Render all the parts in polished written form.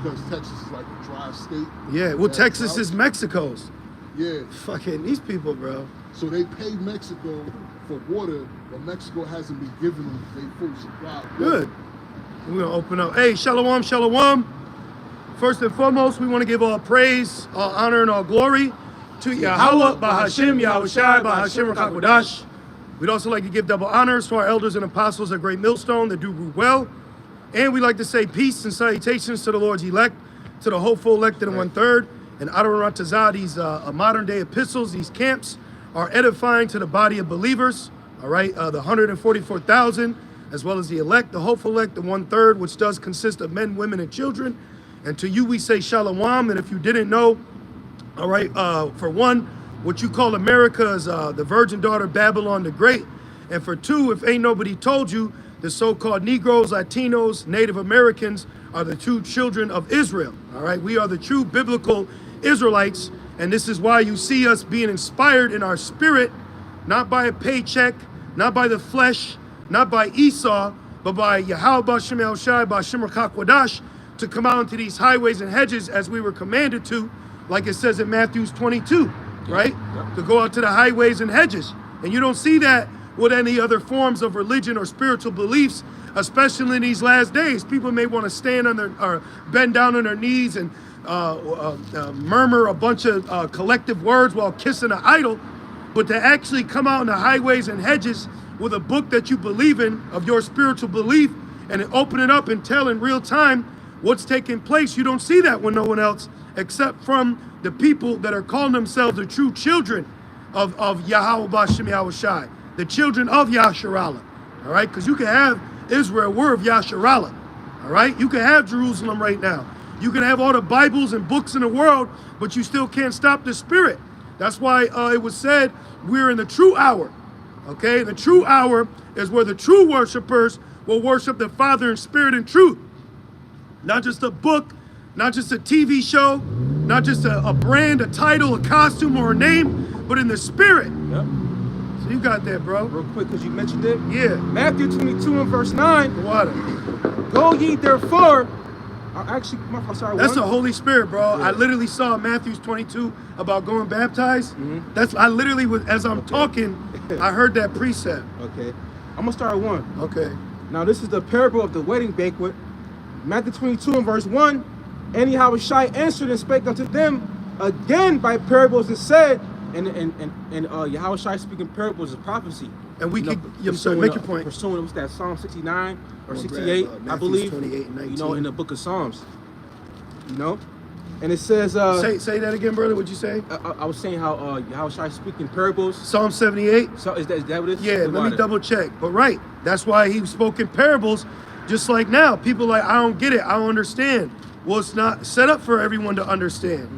because Texas is like a dry state. Yeah, well, Texas is Mexico's. Yeah. Fucking these people, bro. So they pay Mexico for water, but Mexico hasn't been giving them their full supply. Good. We're going to open up. Hey, shalom, shalom. First and foremost, we want to give all praise, all honor, and all glory to Yahweh, Bahashim, Yahushai, Bahashim, Rakakwadash. We'd also like to give double honors to our elders and apostles at Great Millstone that do root well. And we'd like to say peace and salutations to the Lord's elect, to the hopeful elected in 1/3, and Adoratazah. These modern day epistles, these camps are edifying to the body of believers. All right, the 144,000, as well as the elect, the hopeful elect, the 1/3, which does consist of men, women, and children. And to you we say shalom. And if you didn't know, all right, for one, what you call America is the virgin daughter Babylon the Great. And for two, if ain't nobody told you, the so-called Negroes, Latinos, Native Americans are the true children of Israel. All right, we are the true biblical Israelites. And this is why you see us being inspired in our spirit, not by a paycheck, not by the flesh, not by Esau, but by Yahweh B'Shem Yahushai B'Shem Rakakwadash, to come out into these highways and hedges as we were commanded to, like it says in Matthew 22, right? To go out to the highways and hedges. And you don't see that with any other forms of religion or spiritual beliefs, especially in these last days. People may want to stand on their, or bend down on their knees and murmur a bunch of collective words while kissing an idol, but to actually come out in the highways and hedges with a book that you believe in, of your spiritual belief, and open it up and tell in real time what's taking place. You don't see that with no one else except from the people that are calling themselves the true children of Yahweh B'Shem Yahushai, the children of Yasharallah. All right, because you can have Israel, we're of Yasharallah. All right, you can have Jerusalem right now. You can have all the Bibles and books in the world, but you still can't stop the spirit. That's why it was said we're in the true hour. Okay, the true hour is where the true worshipers will worship the Father in spirit and truth. Not just a book, not just a TV show, not just a brand, a title, a costume, or a name, but in the spirit. Yep. So you got that, bro. Real quick, because you mentioned it. Yeah. Matthew 22 and verse 9. The water. Go ye therefore. Actually, I'm sorry. That's the Holy Spirit, bro. Yeah. I literally saw Matthew 22 about going baptized. I literally was, as I'm talking, I heard that precept. Okay. I'm going to start at 1. Okay. Now, this is the parable of the wedding banquet. Matthew 22 and verse 1. And Yahushai answered and spake unto them again by parables and said, and Yahushai speaking parables is prophecy. And we can, make your point. Pursuing, what's that, Psalm 69 or 68, I believe, 28 and 19. In the book of Psalms. And it says... say that again, brother, what'd you say? I was saying how Yahushai speaking parables. Psalm 78? So is that what it is? Yeah, let me double check. But right, that's why he spoke in parables, just like now. People like, I don't get it, I don't understand. Well, it's not set up for everyone to understand,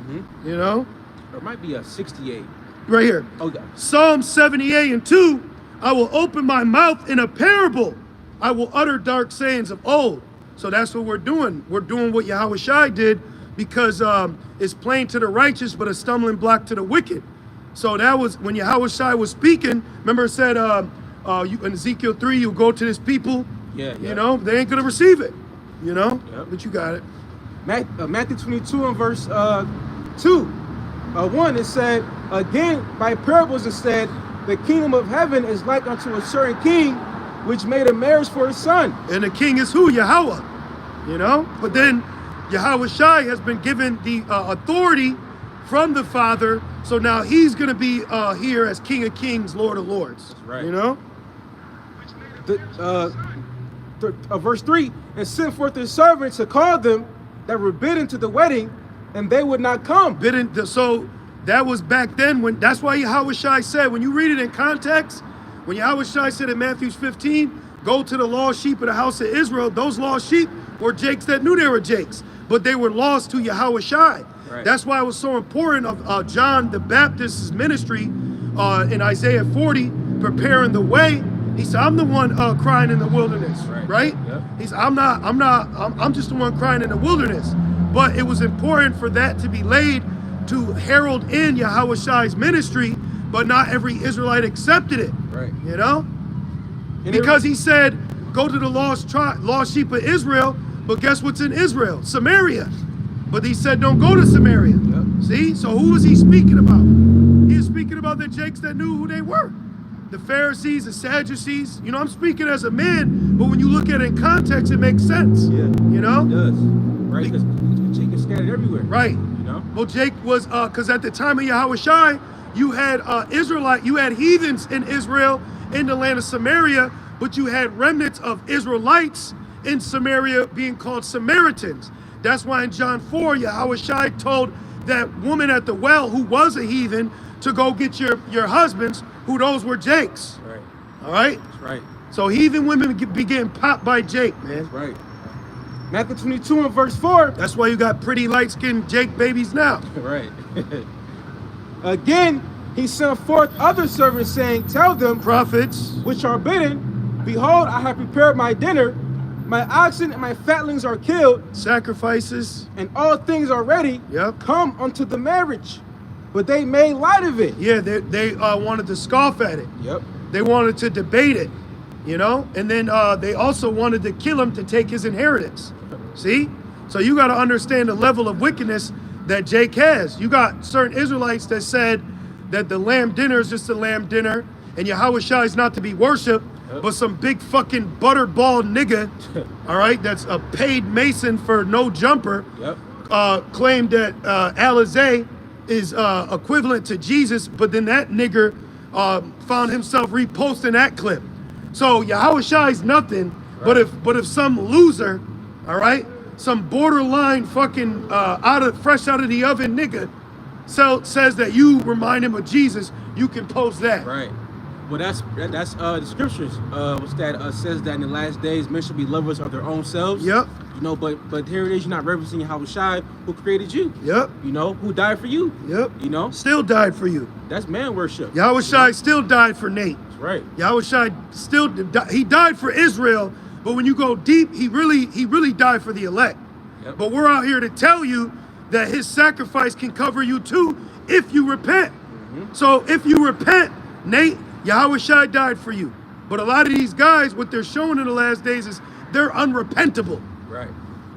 you know? Or it might be a 68. Right here. Okay. Psalm 78 and 2, I will open my mouth in a parable. I will utter dark sayings of old. So that's what we're doing. We're doing what Yahushai did, because it's plain to the righteous, but a stumbling block to the wicked. So that was when Yahushai was speaking. Remember it said in Ezekiel 3, you go to this people, you know, they ain't going to receive it, you know, but you got it. Matthew 22 and verse 2. 1, it said, again, by parables it said, the kingdom of heaven is like unto a certain king, which made a marriage for his son. And the king is who? Yahweh, you know? But then Yahushai has been given the authority from the Father, so now he's going to be here as King of Kings, Lord of Lords. That's right. You know? Verse 3, and sent forth his servants to call them that were bidden to the wedding, and they would not come. So that was back then. When that's why Yahushai said, when you read it in context, when Yahushai said in Matthew 15, go to the lost sheep of the house of Israel, those lost sheep were jakes that knew they were jakes, but they were lost to Yahushai. Right. That's why it was so important of John the Baptist's ministry in Isaiah 40, preparing the way. He said, I'm the one crying in the wilderness, right? Yep. He said, I'm just the one crying in the wilderness. But it was important for that to be laid to herald in Yahushai's ministry, but not every Israelite accepted it, you know? Because he said, go to the lost sheep of Israel, but guess what's in Israel? Samaria. but he said don't go to Samaria. Yep. See? So who was he speaking about? He was speaking about the Jakes that knew who they were. The Pharisees, the Sadducees. You know, I'm speaking as a man, but when you look at it in context, it makes sense. Yeah. You know? It does. Right? Because Jake is scattered everywhere. Right. You know? Well, Jake was, because at the time of Yahushua, you had you had heathens in Israel, in the land of Samaria, but you had remnants of Israelites in Samaria being called Samaritans. That's why in John 4, Yahushua told that woman at the well who was a heathen to go get your husbands, who those were Jakes. Right. All right? That's right. So heathen women be getting popped by Jake, man. That's right. Matthew 22 and verse 4. That's why you got pretty light-skinned Jake babies now. Right. Again, he sent forth other servants, saying, tell them, Prophets. which are bidden, behold, I have prepared my dinner. My oxen and my fatlings are killed, Sacrifices. and all things are ready. Yep. Come unto the marriage. But they made light of it. Yeah, they wanted to scoff at it. Yep. They wanted to debate it, you know? And then they also wanted to kill him to take his inheritance. See? So you got to understand the level of wickedness that Jake has. You got certain Israelites that said that the lamb dinner is just a lamb dinner, and Yahushua is not to be worshipped, but some big fucking butterball nigga, all right, that's a paid mason for no jumper, claimed that Alizé is equivalent to Jesus, but then that nigger found himself reposting that clip. So Yahushua is nothing, but if some loser, all right, some borderline fucking fresh out of the oven nigga says that you remind him of Jesus, you can post that. Right. Well, that's the scriptures. Says that in the last days men shall be lovers of their own selves. Yep. You know, but here it is. You're not referencing Yahushua, who created you. Yep. You know, who died for you. Yep. You know, Still died for you. that's man worship. Yahushua still died for Nate. That's right. Yahushua still he died for Israel, but when you go deep, he really died for the elect. Yep. But we're out here to tell you that his sacrifice can cover you too if you repent. So if you repent, Nate, Yahushua died for you. But a lot of these guys, what they're showing in the last days is they're unrepentable. Right.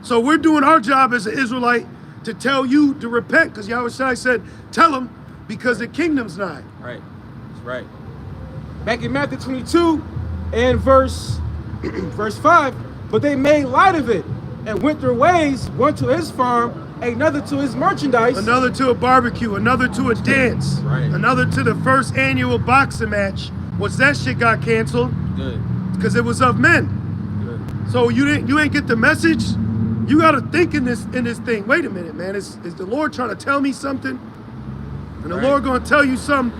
So we're doing our job as an Israelite to tell you to repent, because Yahushua said, tell them, because the kingdom's nigh. Right. That's right. Back in Matthew 22 and verse 5, but they made light of it and went their ways, one to his farm, another to his merchandise. Another to a barbecue, another to a dance, Right. another to the first annual boxing match. What's that shit got canceled? Good. Because it was of men. Good. So you ain't get the message. You got to think in this thing. Wait a minute, man. Is the Lord trying to tell me something? And the Right. Lord going to tell you something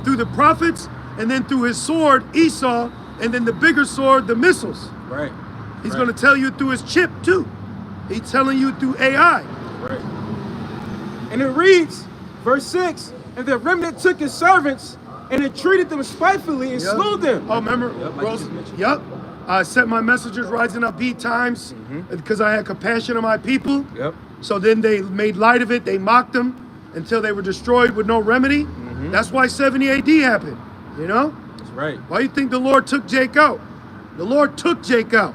through the prophets, and then through his sword, Esau, and then the bigger sword, the missiles. Right. He's Right. going to tell you through his chip too. He's telling you through AI. Right. And it reads, verse 6, and the remnant took his servants and entreated them spitefully and Yep. slew them. Oh, remember? Yep, like Rose? you just mentioned. Yep. I sent my messengers rising up beat times because I had compassion on my people. Yep. So then they made light of it. They mocked them until they were destroyed with no remedy. That's why 70 AD happened. You know? That's right. Why you think the Lord took Jake out? The Lord took Jake out.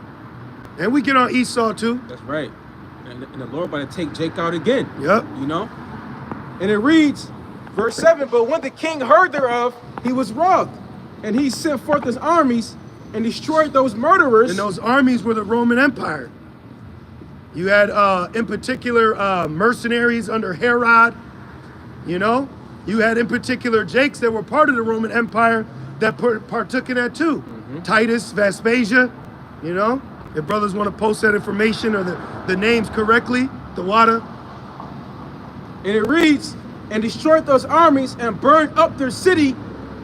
And we get on Esau too. That's right. And the Lord about to take Jake out again. Yep. You know? And it reads, verse 7, but when the king heard thereof, he was wroth, and he sent forth his armies and destroyed those murderers. And those armies were the Roman Empire. You had, in particular, mercenaries under Herod. You know? You had, in particular, Jakes that were part of the Roman Empire that partook in that too. Titus, Vespasia, you know? If brothers want to post that information or the names correctly, the water. And it reads, and destroyed those armies and burned up their city.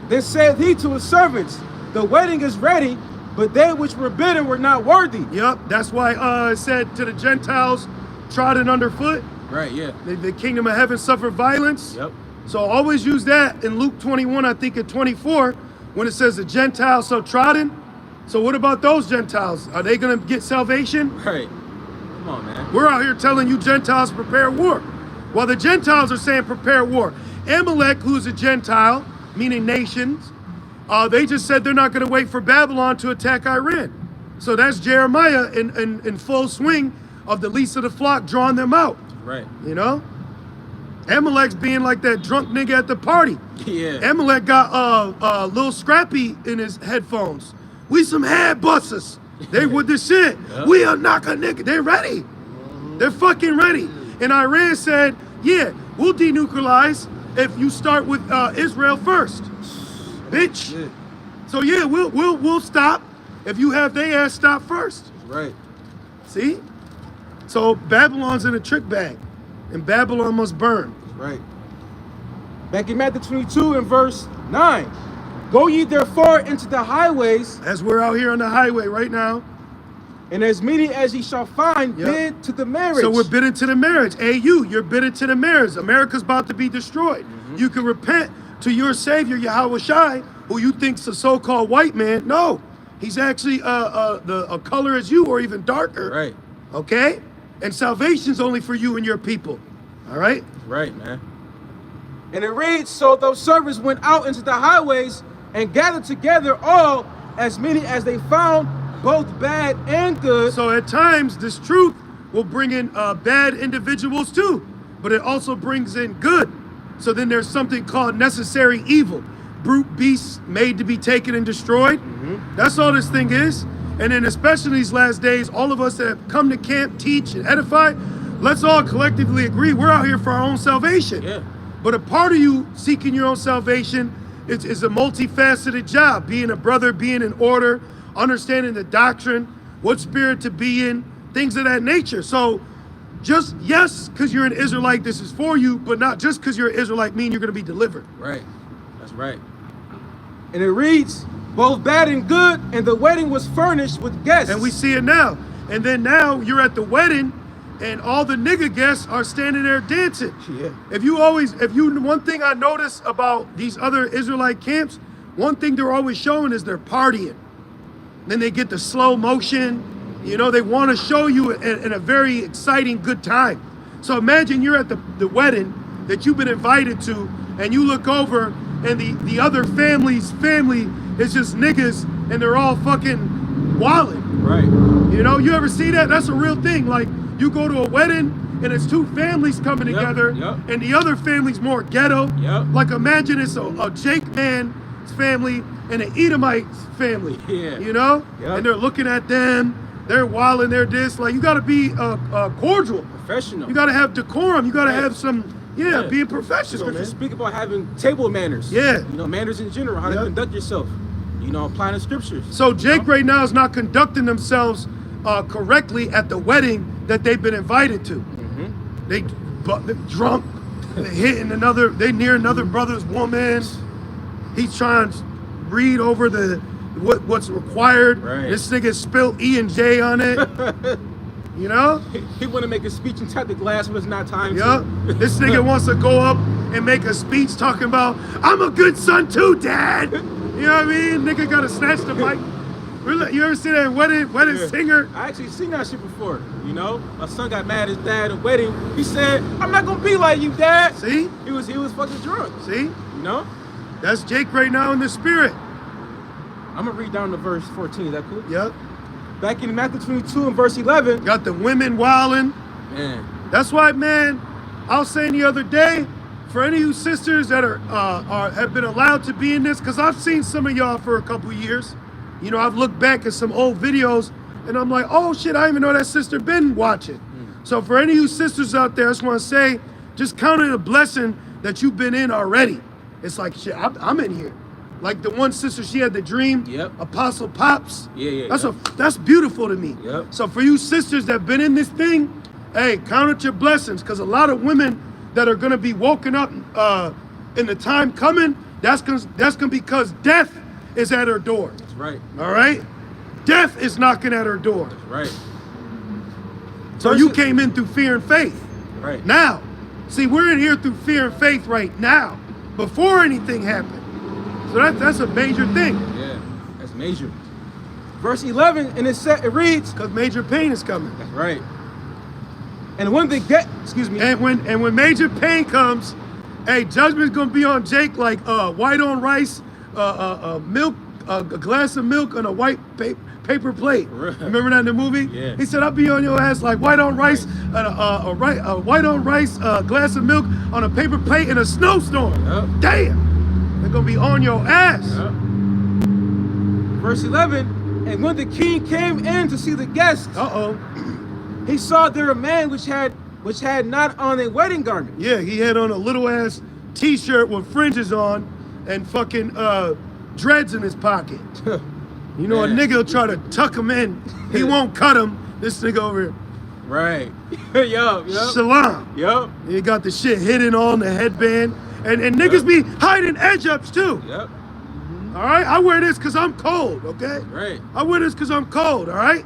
Then said he to his servants, the wedding is ready, but they which were bidden were not worthy. Yep, that's why it said to the Gentiles, trodden underfoot. Right, yeah. The kingdom of heaven suffered violence. Yep. So always use that in Luke 21, I think at 24, when it says the Gentiles so trodden. So what about those Gentiles? Are they going to get salvation? Right. Come on, man. We're out here telling you Gentiles prepare war. While the Gentiles are saying prepare war. Amalek, who's a Gentile, meaning nations, they just said they're not going to wait for Babylon to attack Iran. So that's Jeremiah in full swing of the least of the flock drawing them out. Right. You know? Amalek's being like that drunk nigga at the party. Yeah. Amalek got Lil Scrappy in his headphones. We some head busters. They with the shit. Yep. We a knock a nigga. They ready. They're fucking ready. And Iran said, yeah, we'll denuclearize if you start with Israel first. Bitch. Shit. So yeah, we'll stop if you have they ass stop first. Right. See? So Babylon's in a trick bag. And Babylon must burn. Right. Back in Matthew 22 and verse 9. Go ye therefore into the highways, As we're out here on the highway right now. and as many as ye shall find, Yep. bid to the marriage. So we're bidding to the marriage. Hey, you're bidding to the marriage. America's about to be destroyed. You can repent to your Savior, Yahweh Shai, who you think's a so-called white man. No, he's actually a color as you or even darker. Right. Okay? And salvation's only for you and your people. All right? Right, man. And it reads, so those servants went out into the highways and gathered together all, as many as they found, both bad and good. So at times, this truth will bring in bad individuals too, but it also brings in good. So then there's something called necessary evil. Brute beasts made to be taken and destroyed. That's all this thing is. And then especially these last days, all of us that have come to camp, teach, and edify, let's all collectively agree we're out here for our own salvation. Yeah. But a part of you seeking your own salvation is a multifaceted job. Being a brother, being in order, understanding the doctrine, what spirit to be in, things of that nature. So just, yes, because you're an Israelite, this is for you, but not just because you're an Israelite mean you're going to be delivered. Right. That's right. And it reads, both bad and good, and the wedding was furnished with guests. And we see it now. And then now you're at the wedding and all the nigga guests are standing there dancing. Yeah. One thing I notice about these other Israelite camps, one thing they're always showing is they're partying. Then they get the slow motion. You know, they want to show you in a very exciting, good time. So imagine you're at the wedding that you've been invited to, and you look over, and the other family's family is just niggas, and they're all fucking wildin'. Right. You know, you ever see that? That's a real thing. Like, you go to a wedding, and it's two families coming together, and the other family's more ghetto. Yep. Like, imagine it's a Jake man's family and an Edomite's family. Yeah. You know? Yep. And they're looking at them, they're wilding, they're this. Like, you gotta be cordial. Professional. You gotta have decorum. You gotta Right. have some, being professional, man. Scriptures speak about having table manners. Yeah. You know, manners in general, how to Yep. conduct yourself. You know, applying the scriptures. So Jake right now is not conducting themselves correctly at the wedding that they've been invited to. They're drunk, they're hitting they near another brother's woman. He's trying to read over what's required. Right. This nigga spilled E and J on it. You know? He want to make a speech and tap the glass, but it's not time Yeah. to. This nigga wants to go up and make a speech talking about, I'm a good son too, Dad. You know what I mean? Nigga gotta snatch the mic. You ever see that wedding Yeah. singer? I actually seen that shit before. You know, my son got mad at his dad at a wedding. He said, "I'm not gonna be like you, Dad." See? He was fucking drunk. See? You know. That's Jake right now in the spirit. I'm gonna read down to verse 14. Is that cool? Yep. Back in Matthew 22 and verse 11. Got the women wilding. Man. That's why, man, I was saying the other day, for any of you sisters that have been allowed to be in this, because I've seen some of y'all for a couple years. You know, I've looked back at some old videos, and I'm like, oh shit, I didn't even know that sister been watching. So for any of you sisters out there, I just want to say, just count it a blessing that you've been in already. It's like, shit, I'm in here. Like the one sister, she had the dream, Yep. Apostle Pops. Yeah. That's beautiful to me. Yep. So for you sisters that been in this thing, hey, count it your blessings, because a lot of women that are gonna be woken up in the time coming, that's gonna be because death is at her door. That's right. All right? Death is knocking at her door. That's right. So you came in through fear and faith. Right. Now, see, we're in here through fear and faith right now, before anything happened. So that's a major thing. Yeah, that's major. Verse 11, and it reads, Because major pain is coming. that's right. And when they get, And when major pain comes, hey, judgment's gonna be on Jake like white on rice, milk, a glass of milk on a white paper plate. Right. Remember that in the movie? Yeah. He said, I'll be on your ass like white on rice, white on rice, glass of milk on a paper plate in a snowstorm. Yep. Damn. They're gonna be on your ass. Yep. Verse 11, and when the king came in to see the guests, he saw there a man which had not on a wedding garment. Yeah, he had on a little ass t-shirt with fringes on and fucking dreads in his pocket. You know, a nigga will try to tuck him in. He won't cut him. This nigga over here. Right. Yup. Salam. Yup. He got the shit hidden on the headband. And niggas be hiding edge ups too. Yep. All right? I wear this because I'm cold, okay? Right. I wear this because I'm cold, all right?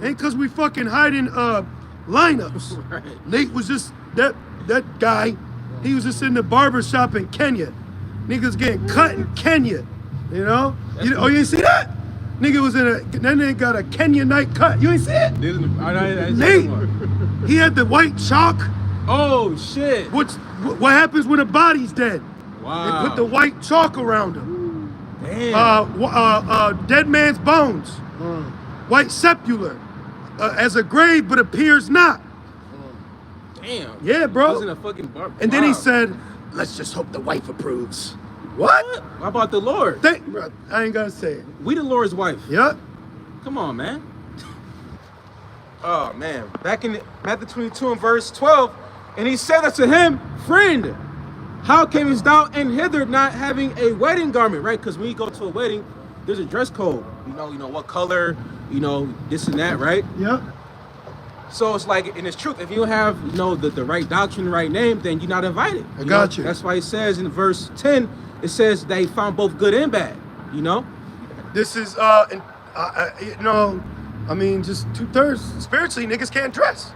Ain't because we fucking hiding lineups. Right. Nate was just, that guy, he was just in the barber shop in Kenya. Niggas getting cut in Kenya, you know? You ain't see that? Nigga was then they got a Kenya night cut. You ain't see it? Nate, he had the white chalk. Oh, shit. What happens when a body's dead? Wow. They put the white chalk around him. Damn. Dead man's bones. White sepulcher. As a grave, but appears not. Damn. Yeah, bro. I was in a fucking bar. And then he said, let's just hope the wife approves. What? How about the Lord? Bro, I ain't gotta say it. We the Lord's wife. Yep. Come on, man. Oh, man. Back in Matthew 22 and verse 12, and he said unto him, friend, how camest thou in hither not having a wedding garment? Right? Because when you go to a wedding, there's a dress code. You know what color, this and that, right? Yep. So it's like, and it's truth. If you don't have, the right doctrine, right name, then you're not invited. I got you. That's why it says in verse 10, it says they found both good and bad. This is, I mean, just 2/3. Spiritually, niggas can't dress.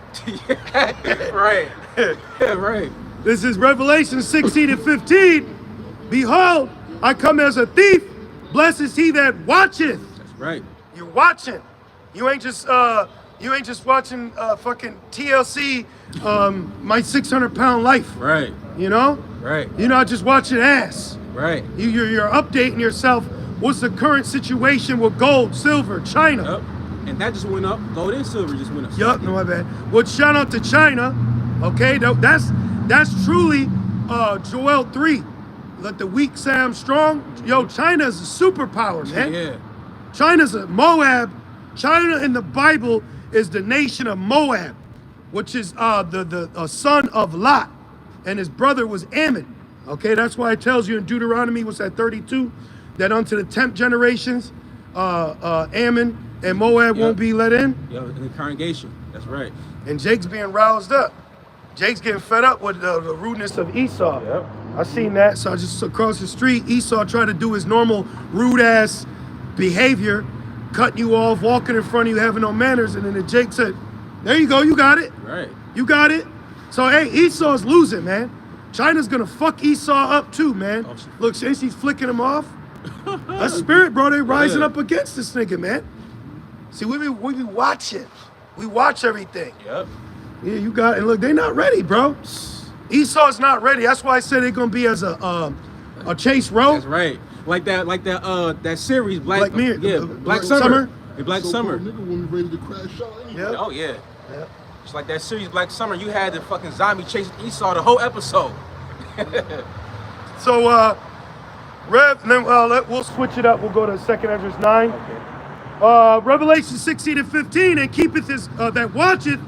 Right. Yeah, right. This is Revelation 16 and 15. Behold, I come as a thief. Blessed is he that watcheth. That's right. You're watching. You ain't just watching fucking TLC, My 600-Pound Life. Right. You know? Right. You're not just watching ass. Right. You're updating yourself. What's the current situation with gold, silver, China? Yep. And that just went up. Gold and silver just went up. Yup, no, my bad. Well, shout out to China. Okay, that's truly Joel 3. Let the weak say I'm strong. Yo, China's a superpower, man. Yeah. China's a Moab. China in the Bible is the nation of Moab, which is the son of Lot, and his brother was Ammon. Okay, that's why it tells you in Deuteronomy, what's that, 32, that unto the 10th generations, Ammon and Moab won't be let in. Yeah, in the congregation. That's right. And Jake's being roused up. Jake's getting fed up with the rudeness of Esau. Yep. I seen that, so I just across the street, Esau tried to do his normal rude ass behavior, cutting you off, walking in front of you, having no manners, and then Jake said, there you go, you got it. Right. You got it. So hey, Esau's losing, man. China's gonna fuck Esau up too, man. Oh, Look, she's flicking him off. That spirit, bro, they rising up against this nigga, man. See, we be watching. We watch everything. Yep. Yeah, you got it. And look, they not ready, bro. Esau's not ready. That's why I said they're gonna be as a Chase Row. That's right. Like that series, Black Mirror. Black Summer. Black So Summer. nigga when we ready to crash out anyway. Yeah. Oh yeah. Yeah. It's like that series Black Summer. You had the fucking zombie chasing Esau the whole episode. So, Rev, and then we'll switch it up. We'll go to 2nd Ezra 9. Okay. Revelation 16 and 15, and keepeth his, that watcheth,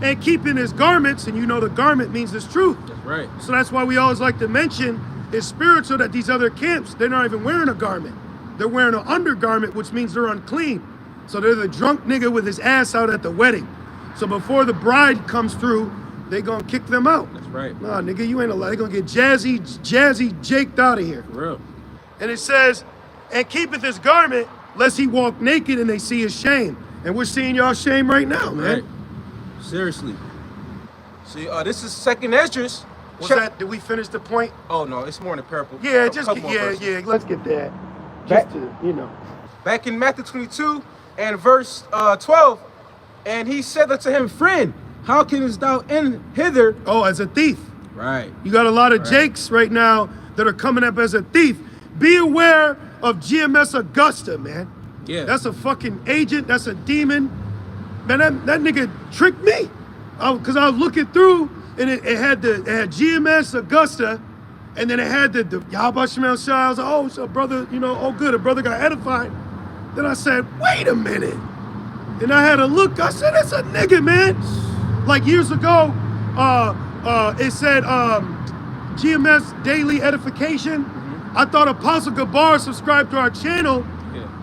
and keeping his garments, and you know the garment means this truth. That's right. So that's why we always like to mention it's spiritual that these other camps, they're not even wearing a garment. They're wearing an undergarment, which means they're unclean. So they're the drunk nigga with his ass out at the wedding. So before the bride comes through, they gonna kick them out. That's right. Nah, nigga, you ain't allowed. They gonna get jazzy jaked out of here. For real. And it says, and keepeth his garment, lest he walk naked and they see his shame. And we're seeing y'all shame right now, man. Right. Seriously. See, this is 2nd Esdras. What's that? Did we finish the point? Oh no, it's more in the parable. Yeah, A just couple more verses. yeah. Let's get that. Just to, you know. Back in Matthew 22 and verse 12, and he said unto him, friend, how camest thou in hither? Oh, as a thief. Right. You got a lot of Right. Jakes right now that are coming up as a thief. Be aware of GMS Augusta, man. Yeah. That's a fucking agent. That's a demon. Man, that nigga tricked me. Because I was looking through, and it had GMS Augusta, and then it had the Yahweh Shemel Shai. I was like, oh, so brother, you know, oh good, a brother got edified. Then I said, wait a minute. And I had a look. I said, that's a nigga, man. Like years ago, it said GMS Daily Edification. I thought Apostle Gabar subscribed to our channel,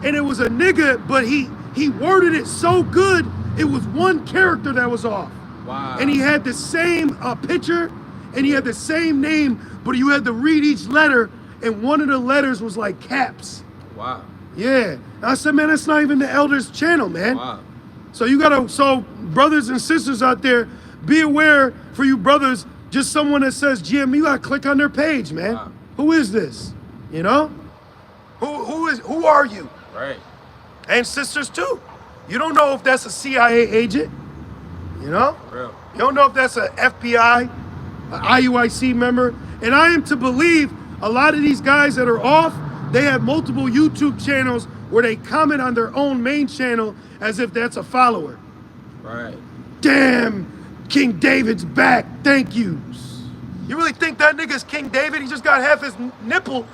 and it was a nigga, but he worded it so good, it was one character that was off. Wow. And he had the same picture, and he had the same name, but you had to read each letter, and one of the letters was like caps. Wow. Yeah. And I said, man, that's not even the elders channel, man. Wow. So brothers and sisters out there, be aware for you brothers, just someone that says GM, you gotta click on their page, man. Wow. Who is this? You know? Who are you? Right. And sisters too. You don't know if that's a CIA agent, you know? For real. You don't know if that's a FBI, a IUIC member. And I am to believe a lot of these guys that are off, they have multiple YouTube channels where they comment on their own main channel as if that's a follower. Right. Damn, King David's back, thank you. You really think that nigga's King David? He just got half his nipple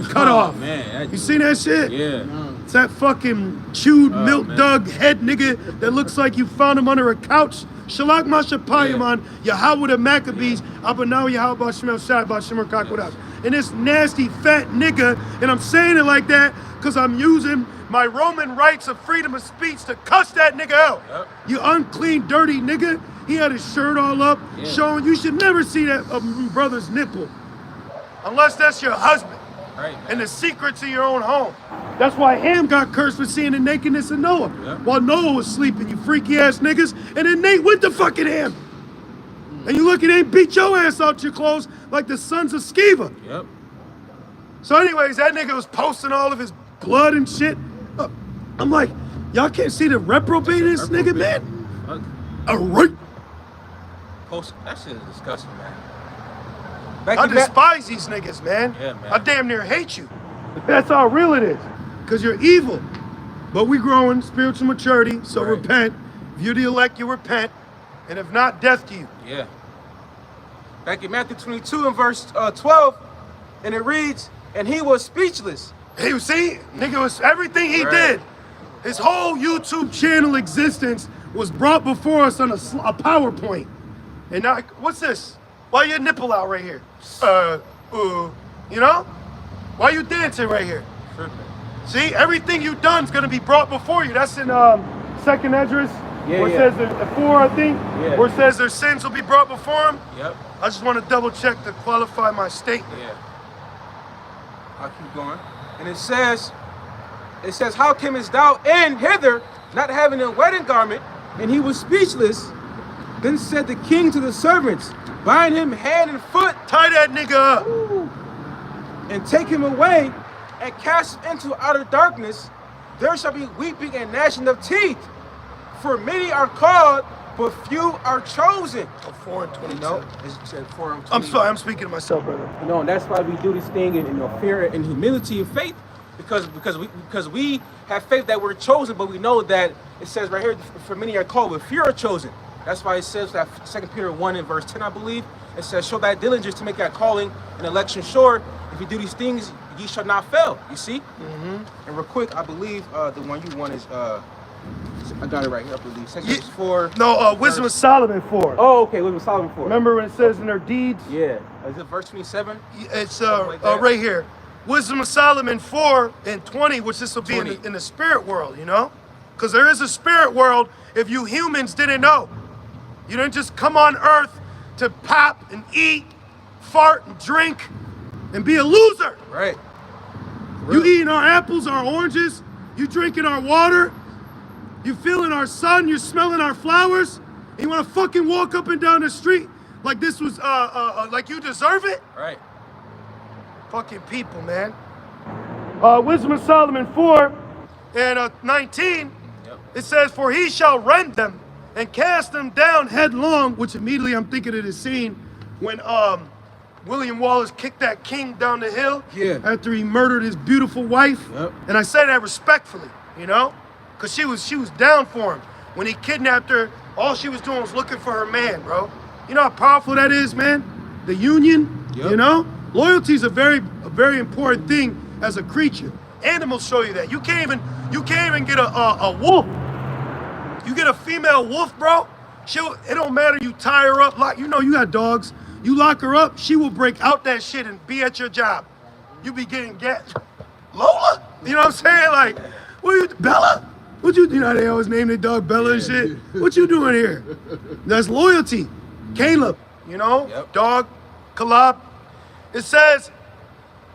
cut off. Man. You seen that shit? Yeah. It's that fucking chewed, milk dug head nigga that looks like you found him under a couch. Shalak Mashapayim on Yahweh the Maccabees, Abanaw Yahweh Shemel Shai Bashimur Kakodash. And this nasty fat nigga, and I'm saying it like that because I'm using my Roman rights of freedom of speech to cuss that nigga out. Yep. You unclean, dirty nigga. He had his shirt all up, showing you should never see that brother's nipple. Unless that's your husband. Right. And the secrets of your own home. That's why Ham got cursed for seeing the nakedness of Noah. Yep. While Noah was sleeping, you freaky ass niggas. And then Nate went to fucking Ham. And you look at him beat your ass out your clothes like the sons of Sceva. Yep. So anyways, that nigga was posting all of his blood and shit. I'm like, y'all can't see the reprobate in this nigga, man? All right. That shit is disgusting, man. I despise these niggas, man. Yeah, man. I damn near hate you. That's how real it is. Because you're evil. But we growing spiritual maturity, so Right. repent. If you're the elect, you repent. And if not, death to you. Yeah. Back in Matthew 22 and verse 12, and it reads, and he was speechless. Hey, see, nigga was everything he did. His whole YouTube channel existence was brought before us on a PowerPoint. And now, what's this? Why your nipple out right here? You know? Why you dancing right here? See, everything you've done is gonna be brought before you. That's in Second Esdras, where it says in 4, I think, where it says their sins will be brought before him. Yep. I just want to double check to qualify my statement. Yeah. I'll keep going. And it says, how camest thou in hither, not having a wedding garment? And he was speechless. Then said the king to the servants, bind him hand and foot, Tie that nigga up. and take him away, and cast him into outer darkness. There shall be weeping and gnashing of teeth. For many are called, but few are chosen. 4 and 22. No, it said 4 and 20. I'm sorry, I'm speaking to myself, brother. You know, and that's why we do this thing in fear and humility and faith, because we have faith that we're chosen, but we know that it says right here, for many are called, but few are chosen. That's why it says that 2 Peter 1 and verse 10, I believe, it says, show thy diligence to make that calling and election sure. If you do these things, ye shall not fail. You see? Mm-hmm. And real quick, I believe the one you want is, I got it right here, I believe. 2 4. No, Wisdom of Solomon 4. Oh, okay, Wisdom of Solomon 4. Remember when it says in their deeds? Yeah. Is it verse 27? It's like that. right here. Wisdom of Solomon 4 and 20, which this will be 20. in the spirit world, you know? Because there is a spirit world if you humans didn't know. You didn't just come on earth to pop and eat, fart and drink, and be a loser. Right. You eating our apples, our oranges, you drinking our water, you feeling our sun, you're smelling our flowers, and you want to fucking walk up and down the street like this was, like you deserve it? Right. Fucking people, man. Wisdom of Solomon 4 and 19, it says, for he shall rend them and cast them down headlong, which immediately I'm thinking of the scene when William Wallace kicked that king down the hill after he murdered his beautiful wife. And I say that respectfully. you know? Because she was down for him. When he kidnapped her, all she was doing was looking for her man, bro. You know how powerful that is, man? The union, you know? Loyalty is a very important thing as a creature. Animals show you that. You can't even get a wolf. You get a female wolf, bro, it don't matter, you tie her up, like, you know, you got dogs. You lock her up, she will break out that shit and be at your job. You be getting Lola? You know what I'm saying? Like, what are you, Bella? You know, they always name their dog Bella and shit. What you doing here? That's loyalty. Caleb, you know, dog, Caleb. It says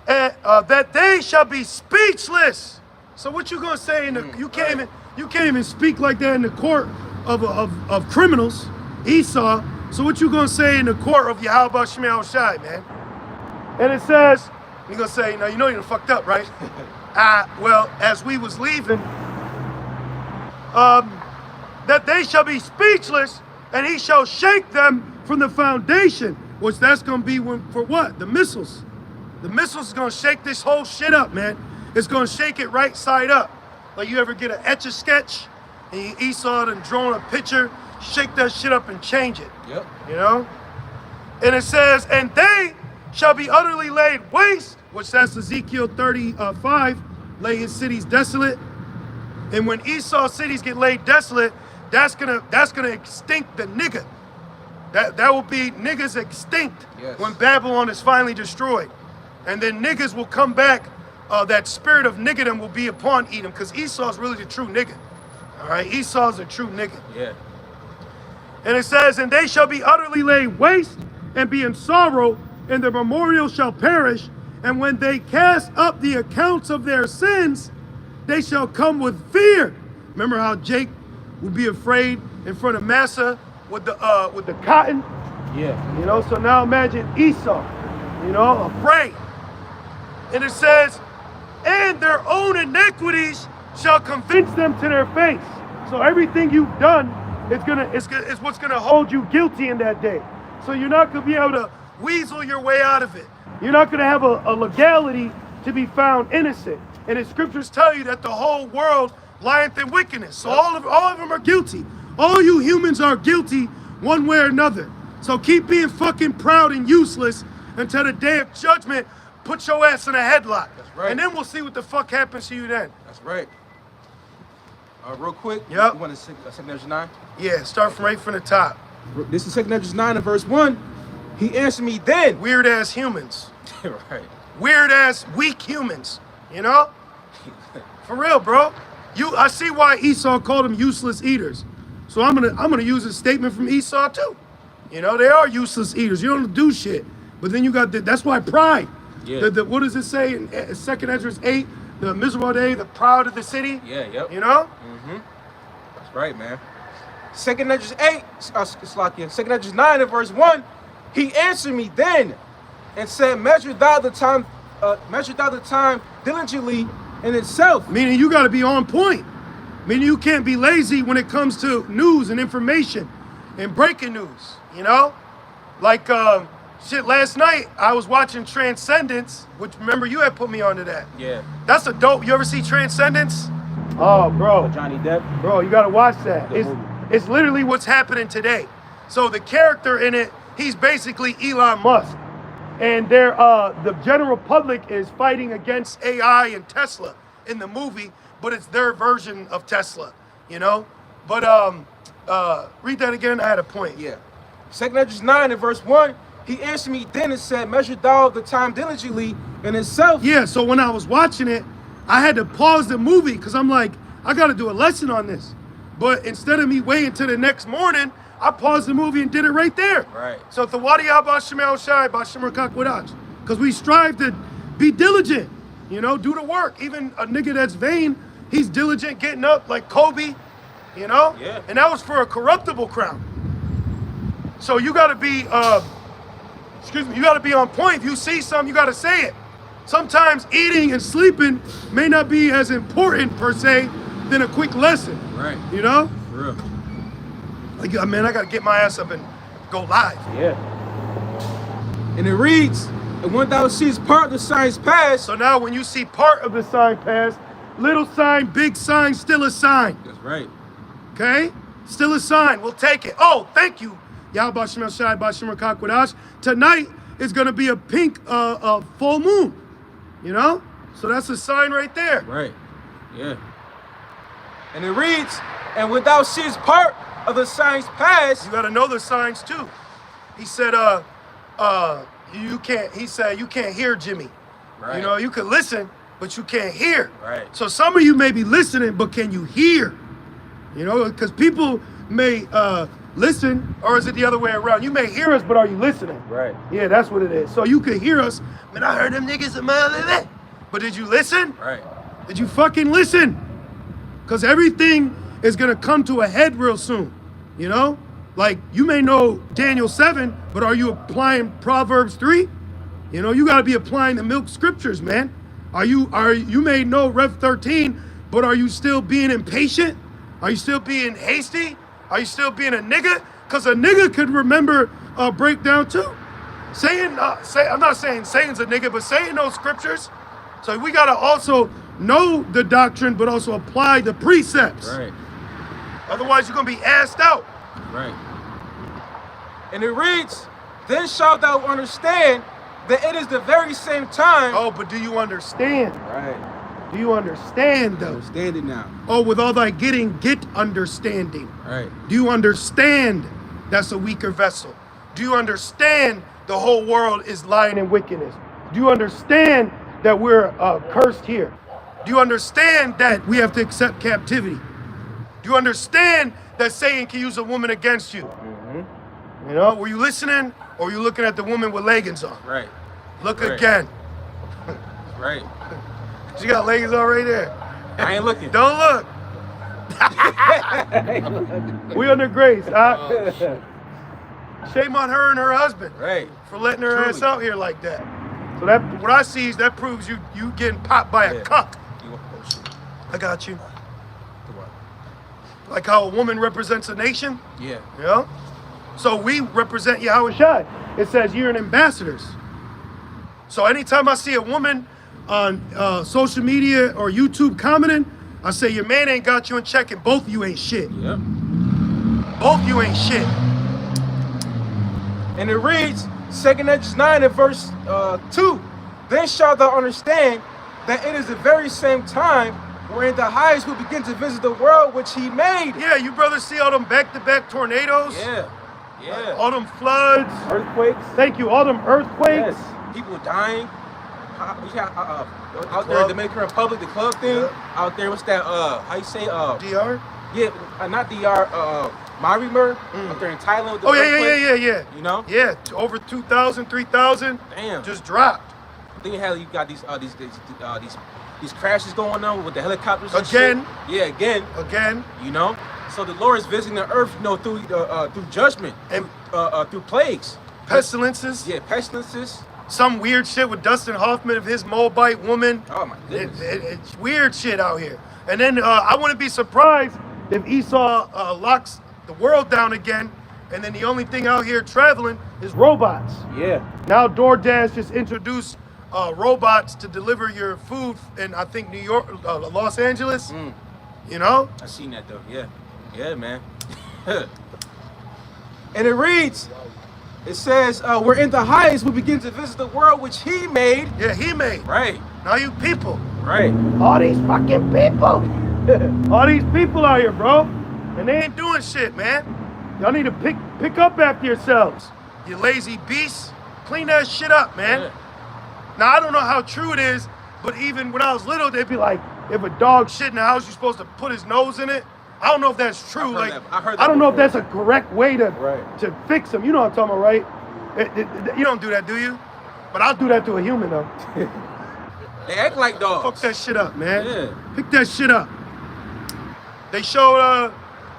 that they shall be speechless. So what you gonna say in the, you can't even speak like that in the court of criminals, Esau. So what you gonna say in the court of Yahweh Shemel Shai, man? And it says, you're gonna say, now you know you're fucked up, right? Well, as we was leaving, that they shall be speechless, and he shall shake them from the foundation, which that's gonna be for what? The missiles. The missiles is gonna shake this whole shit up, man. It's gonna shake it right side up. Like you ever get an Etch-a-Sketch, and Esau done drawn a picture, shake that shit up and change it. Yep. You know? And it says, and they shall be utterly laid waste, which that's Ezekiel 35, lay his cities desolate. And when Esau's cities get laid desolate, that's gonna extinct the nigga. That will be niggas extinct when Babylon is finally destroyed. And then niggas will come back, that spirit of niggerdom will be upon Edom, because Esau's really the true nigga. All right, Esau's a true nigga. Yeah. And it says, and they shall be utterly laid waste and be in sorrow, and their memorial shall perish. And when they cast up the accounts of their sins, they shall come with fear. Remember how Jake would be afraid in front of Massa with the cotton? Yeah. You know, so now imagine Esau, you know, afraid. And it says, and their own iniquities shall convince them to their face. So everything you've done is what's gonna hold you guilty in that day. So you're not gonna be able to weasel your way out of it. You're not gonna have a legality to be found innocent. And the scriptures tell you that the whole world lieth in wickedness. So all of them are guilty. All you humans are guilty one way or another. So keep being fucking proud and useless until the day of judgment. Put your ass in a headlock. That's right. And then we'll see what the fuck happens to you then. That's right. Real quick. Yep. You want to 2 Ezra 9? Yeah, start from the top. This is 2 Ezra 9 and verse 1. He answered me then. Weird ass humans. Right. Weird ass weak humans. You know? For real, bro. I see why Esau called them useless eaters. So I'm gonna use a statement from Esau too. You know, they are useless eaters. You don't do shit. But then you got that's why pride. Yeah. What does it say in 2 Ezra 8? The miserable day, the proud of the city. Yeah, yep. You know? Mm-hmm. That's right, man. 2 Ezra 8, Slakia, 2 Ezra 9 and verse 1, he answered me then and said, measure thou the time diligently in itself. Meaning you got to be on point. Meaning you can't be lazy when it comes to news and information and breaking news, you know? Like, shit, last night I was watching Transcendence, which remember you had put me onto that. Yeah. That's a dope. You ever see Transcendence? Oh, bro. Johnny Depp. Bro, you got to watch that. It's literally what's happening today. So the character in it, he's basically Elon Musk. And the general public is fighting against AI and Tesla in the movie, but it's their version of Tesla, you know? But read that again. I had a point. Yeah. 2 Ezra 9 and verse 1, he answered me then and said, measure thou the time diligently in itself. Yeah, so when I was watching it, I had to pause the movie because I'm like, I got to do a lesson on this. But instead of me waiting till the next morning, I paused the movie and did it right there. Right. So Thawadiya Bashimel Shai Bashimar Kakwadach. Because we strive to be diligent, you know, do the work. Even a nigga that's vain, he's diligent getting up like Kobe, you know? Yeah. And that was for a corruptible crown. So you gotta be, you gotta be on point. If you see something, you gotta say it. Sometimes eating and sleeping may not be as important per se than a quick lesson. Right. You know? For real. Like, man, I gotta get my ass up and go live. Yeah. And it reads, and when thou seest part of the signs pass. So now when you see part of the sign pass, little sign, big sign, still a sign. That's right. Okay? Still a sign. We'll take it. Oh, thank you. Yahweh Shem Shai Bashim Rakakwadash. Tonight is going to be a pink full moon. You know? So that's a sign right there. Right. Yeah. And it reads, and without seeing part of the signs past. You got to know the signs too. He said, you can't, he said, you can't hear Jimmy. Right. You know, you can listen, but you can't hear. Right. So some of you may be listening, but can you hear? You know, because people may listen, or is it the other way around? You may hear us, but are you listening? Right. Yeah, that's what it is. So you could hear us. Man, I heard them niggas a mile away. But did you listen? Right. Did you fucking listen? Because everything is going to come to a head real soon. You know? Like, you may know Daniel 7, but are you applying Proverbs 3? You know, you got to be applying the milk scriptures, man. You may know Rev 13, but are you still being impatient? Are you still being hasty? Are you still being a nigga? Because a nigga could remember a breakdown too. I'm not saying Satan's a nigga, but Satan knows scriptures. So we got to also know the doctrine, but also apply the precepts. Right. Otherwise, you're going to be assed out. Right. And it reads, then shalt thou understand that it is the very same time. Oh, but do you understand? Right. Do you understand, though? Understand it now. Oh, with all thy getting, get understanding. Right. Do you understand that's a weaker vessel? Do you understand the whole world is lying in wickedness? Do you understand that we're cursed here? Do you understand that we have to accept captivity? Do you understand that Satan can use a woman against you? Mm-hmm. You know, were you listening, or were you looking at the woman with leggings on? Right. Look Right. again. Right. She got leggings on right there. I ain't looking. Don't look. We under grace. Shame on her and her husband Right. for letting her Truly. ass out here like that. So that, what I see is that proves you getting popped by a Yeah. cuck. Oh, shit. I got you. The what? Like how a woman represents a nation, Yeah. you know? So we represent Yahweh Shai. It says you're an ambassadors. So anytime I see a woman on social media or YouTube commenting, I say your man ain't got you in check and both of you ain't shit. Yep. Both of you ain't shit. And it reads, 2 Edges 9 and verse 2, then shalt thou understand that it is the very same time wherein the highest will begin to visit the world which he made. Yeah, you brothers see all them back-to-back tornadoes? Yeah. Yeah. All them floods. Earthquakes. Thank you. All them earthquakes. Yes. People dying. We got out there club. in the Dominican Republic, the club thing. Yeah. Out there, what's that? How you say? DR? Yeah, not DR. Marimer. Out there in Thailand with the Oh, earthquake. yeah. You know? Yeah, over 2,000, 3,000. Damn. Just dropped. I think you got these crashes going on with the helicopters. And Again. Shit. Yeah, again. Again. You know. So the Lord is visiting the earth, you know, through judgment And through plagues. pestilences. Yeah, pestilences. Some weird shit with Dustin Hoffman of his Moabite woman. Oh my goodness. It's weird shit out here. And then I wouldn't be surprised if Esau locks the world down again, and then the only thing out here traveling is robots. Yeah. Now DoorDash just introduced robots to deliver your food in, I think, New York, Los Angeles. You know? I seen that though. Yeah. Yeah, man. And it reads, it says, we're in the highest will begin to visit the world which he made. Yeah, he made. Right. Now you people. Right. All these fucking people. All these people out here, bro. And they ain't doing shit, man. Y'all need to pick up after yourselves. You lazy beasts. Clean that shit up, man. Yeah. Now, I don't know how true it is, but even when I was little, they'd be like, if a dog shit in the house, you're supposed to put his nose in it. I don't know if that's true. I heard that I don't know if before. that's a correct way to Right. to fix them. You know what I'm talking about, right? You don't do that, do you? But I'll do that to a human, though. They act like dogs. Fuck that shit up, man. Yeah. Pick that shit up. They showed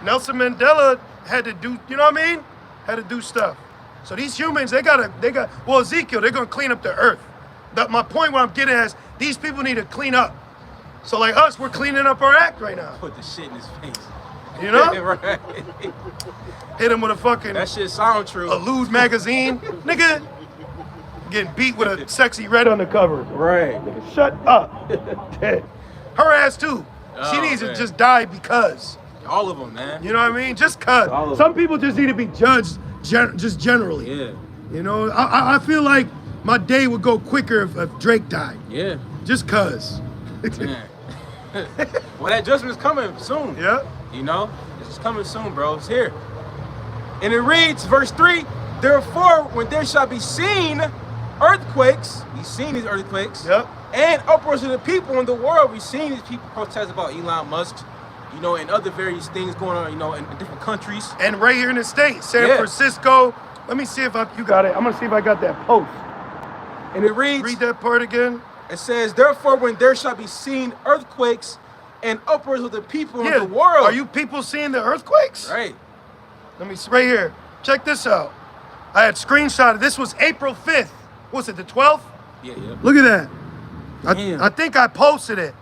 Nelson Mandela had to do, you know what I mean? Had to do stuff. So these humans, well, Ezekiel, they're gonna clean up the earth. My point what I'm getting at is these people need to clean up. So like us, we're cleaning up our act right now. Put the shit in his face. You know? Right. Hit him with a fucking That shit sound true. a lewd magazine. Nigga, getting beat with a sexy red on the cover. Right. Nigga, shut up. Dead. her ass too. She Oh, needs man. to just die because. All of them, man. You know what I mean? Just cause. All of Some them. people just need to be judged just generally. Yeah. You know, I feel like my day would go quicker if Drake died. Yeah. Just cause. Man. Well, that judgment's coming soon. Yeah. You know, it's coming soon, bro. It's here. And it reads, verse 3, therefore, when there shall be seen earthquakes, we've seen these earthquakes, Yep. and uproars of the people in the world, we've seen these people protest about Elon Musk, you know, and other various things going on, you know, in different countries. And right here in the States, San Yeah. Francisco. Let me see if you got it. I'm gonna see if I got that post. And it reads, Read that part again. it says, therefore, when there shall be seen earthquakes and uproars of the people in Yeah. the world. Are you people seeing the earthquakes? Right. Let me see right here. Check this out. I had screenshotted. This was April 5th. What's it, the 12th? Yeah. Look at that. Damn. I think I posted it.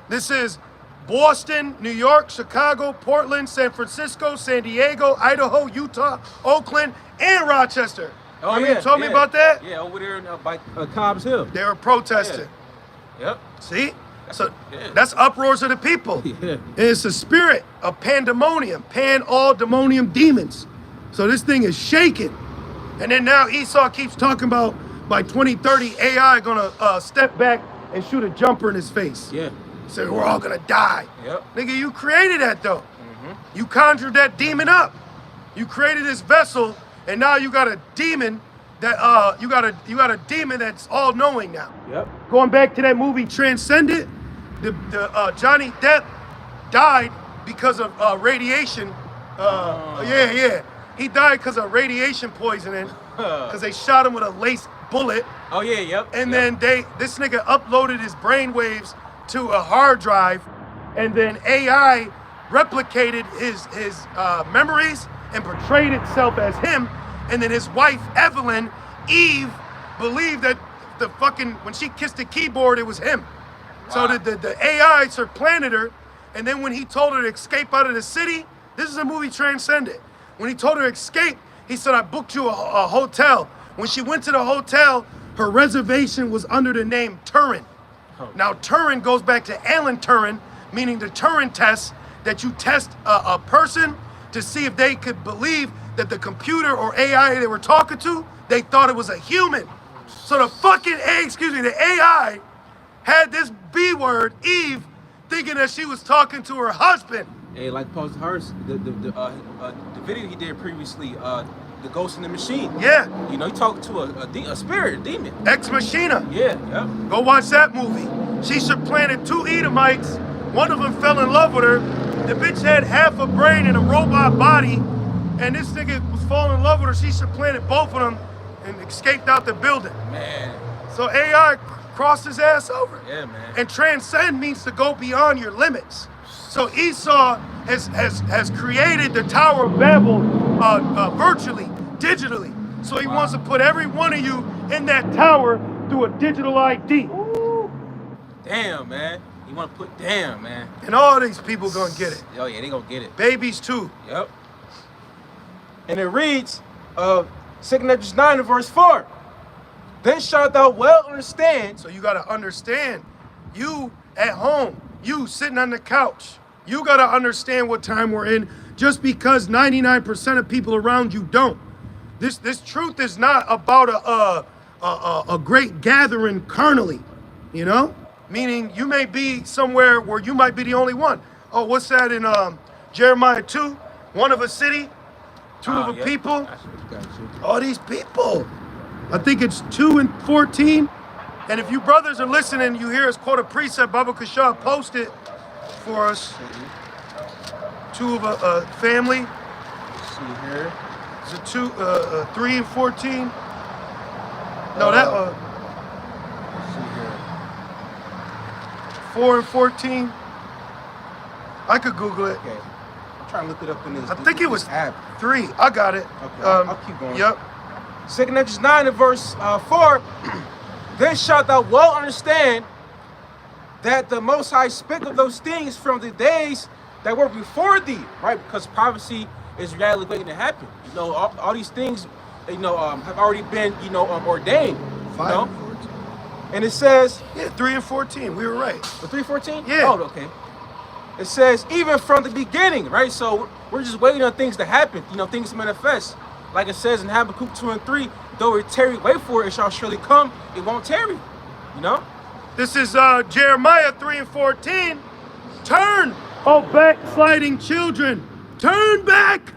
This is Boston, New York, Chicago, Portland, San Francisco, San Diego, Idaho, Utah, Oakland, and Rochester. Oh, Remember yeah. you told me about that? Yeah, over there by Cobb's Hill. They were protesting. Yep. See? So yeah. that's uproars of the people. Yeah. And it's a spirit of pandemonium, all demonium demons. So this thing is shaking. And then now Esau keeps talking about by 2030, AI gonna step back and shoot a jumper in his face. Yeah. Say we're all gonna die. Yep. Nigga, you created that though. You conjured that demon up. You created this vessel, and now you got a demon that you got a demon that's all knowing now. Yep. Going back to that movie Transcendent, the Johnny Depp died because of radiation. Yeah. He died because of radiation poisoning, because they shot him with a lace bullet. Oh yeah, yep. And yep. then this nigga uploaded his brainwaves to a hard drive, and then AI replicated his memories and portrayed itself as him. And then his wife, Evelyn, Eve, believed that when she kissed the keyboard, it was him. So Wow. the AI supplanted her, and then when he told her to escape out of the city, this is a movie Transcendent. When he told her to escape, he said, I booked you a hotel. When she went to the hotel, her reservation was under the name Turing. Oh. Now, Turing goes back to Alan Turing, meaning the Turing test, that you test a person to see if they could believe that the computer or AI they were talking to, they thought it was a human. So the AI had this B word, Eve, thinking that she was talking to her husband. Hey, like Paul Harris, the video he did previously, the Ghost in the Machine. Yeah, You know, he talked to a spirit, a demon. Ex Machina. Yeah. Yep. Go watch that movie. She supplanted 2 Edomites. One of them fell in love with her. The bitch had half a brain and a robot body, and this nigga was falling in love with her. She supplanted both of them and escaped out the building. Man. So AI crossed his ass over. Yeah, man. And transcend means to go beyond your limits. So Esau has created the Tower of Babel virtually, digitally. So he wants to put every one of you in that tower through a digital ID. Damn, man. You want to put damn, man. And all these people gonna get it. Oh yeah, they gonna get it. Babies too. Yep. And it reads, 2 Nephi's 9 and verse 4. Then shalt thou well understand. So you gotta understand, you at home, you sitting on the couch, you gotta understand what time we're in, just because 99% of people around you don't. This truth is not about a great gathering carnally, you know? Meaning you may be somewhere where you might be the only one. Oh, what's that in Jeremiah 2? One of a city, two of a Yeah. people. I see what you got, too. All these people. I think it's 2 and 14. And if you brothers are listening, you hear us quote a precept Baba Kashaw posted for us. 2 of a family. Let's see here. Is it 3 and 14? No, Let's that see here. 4 and 14. I could Google it. Okay. I'm trying to look it up in this. I think it was app. 3. I got it. Okay, I'll keep going. Yep. 2 Nephi's 9 and verse 4. Then shalt thou well understand that the Most High spake of those things from the days that were before thee, right? Because prophecy is reality waiting to happen. You know, all these things, have already been, ordained. You 5 know? and 14. And it says, Yeah, 3 and 14. We were right. the 3:14? Yeah. Oh, okay. It says, even from the beginning, right? So we're just waiting on things to happen, things to manifest. Like it says in Habakkuk 2 and 3, though it tarry, wait for it, it shall surely come. It won't tarry, This is Jeremiah 3 and 14. Turn, oh backsliding children. Turn back.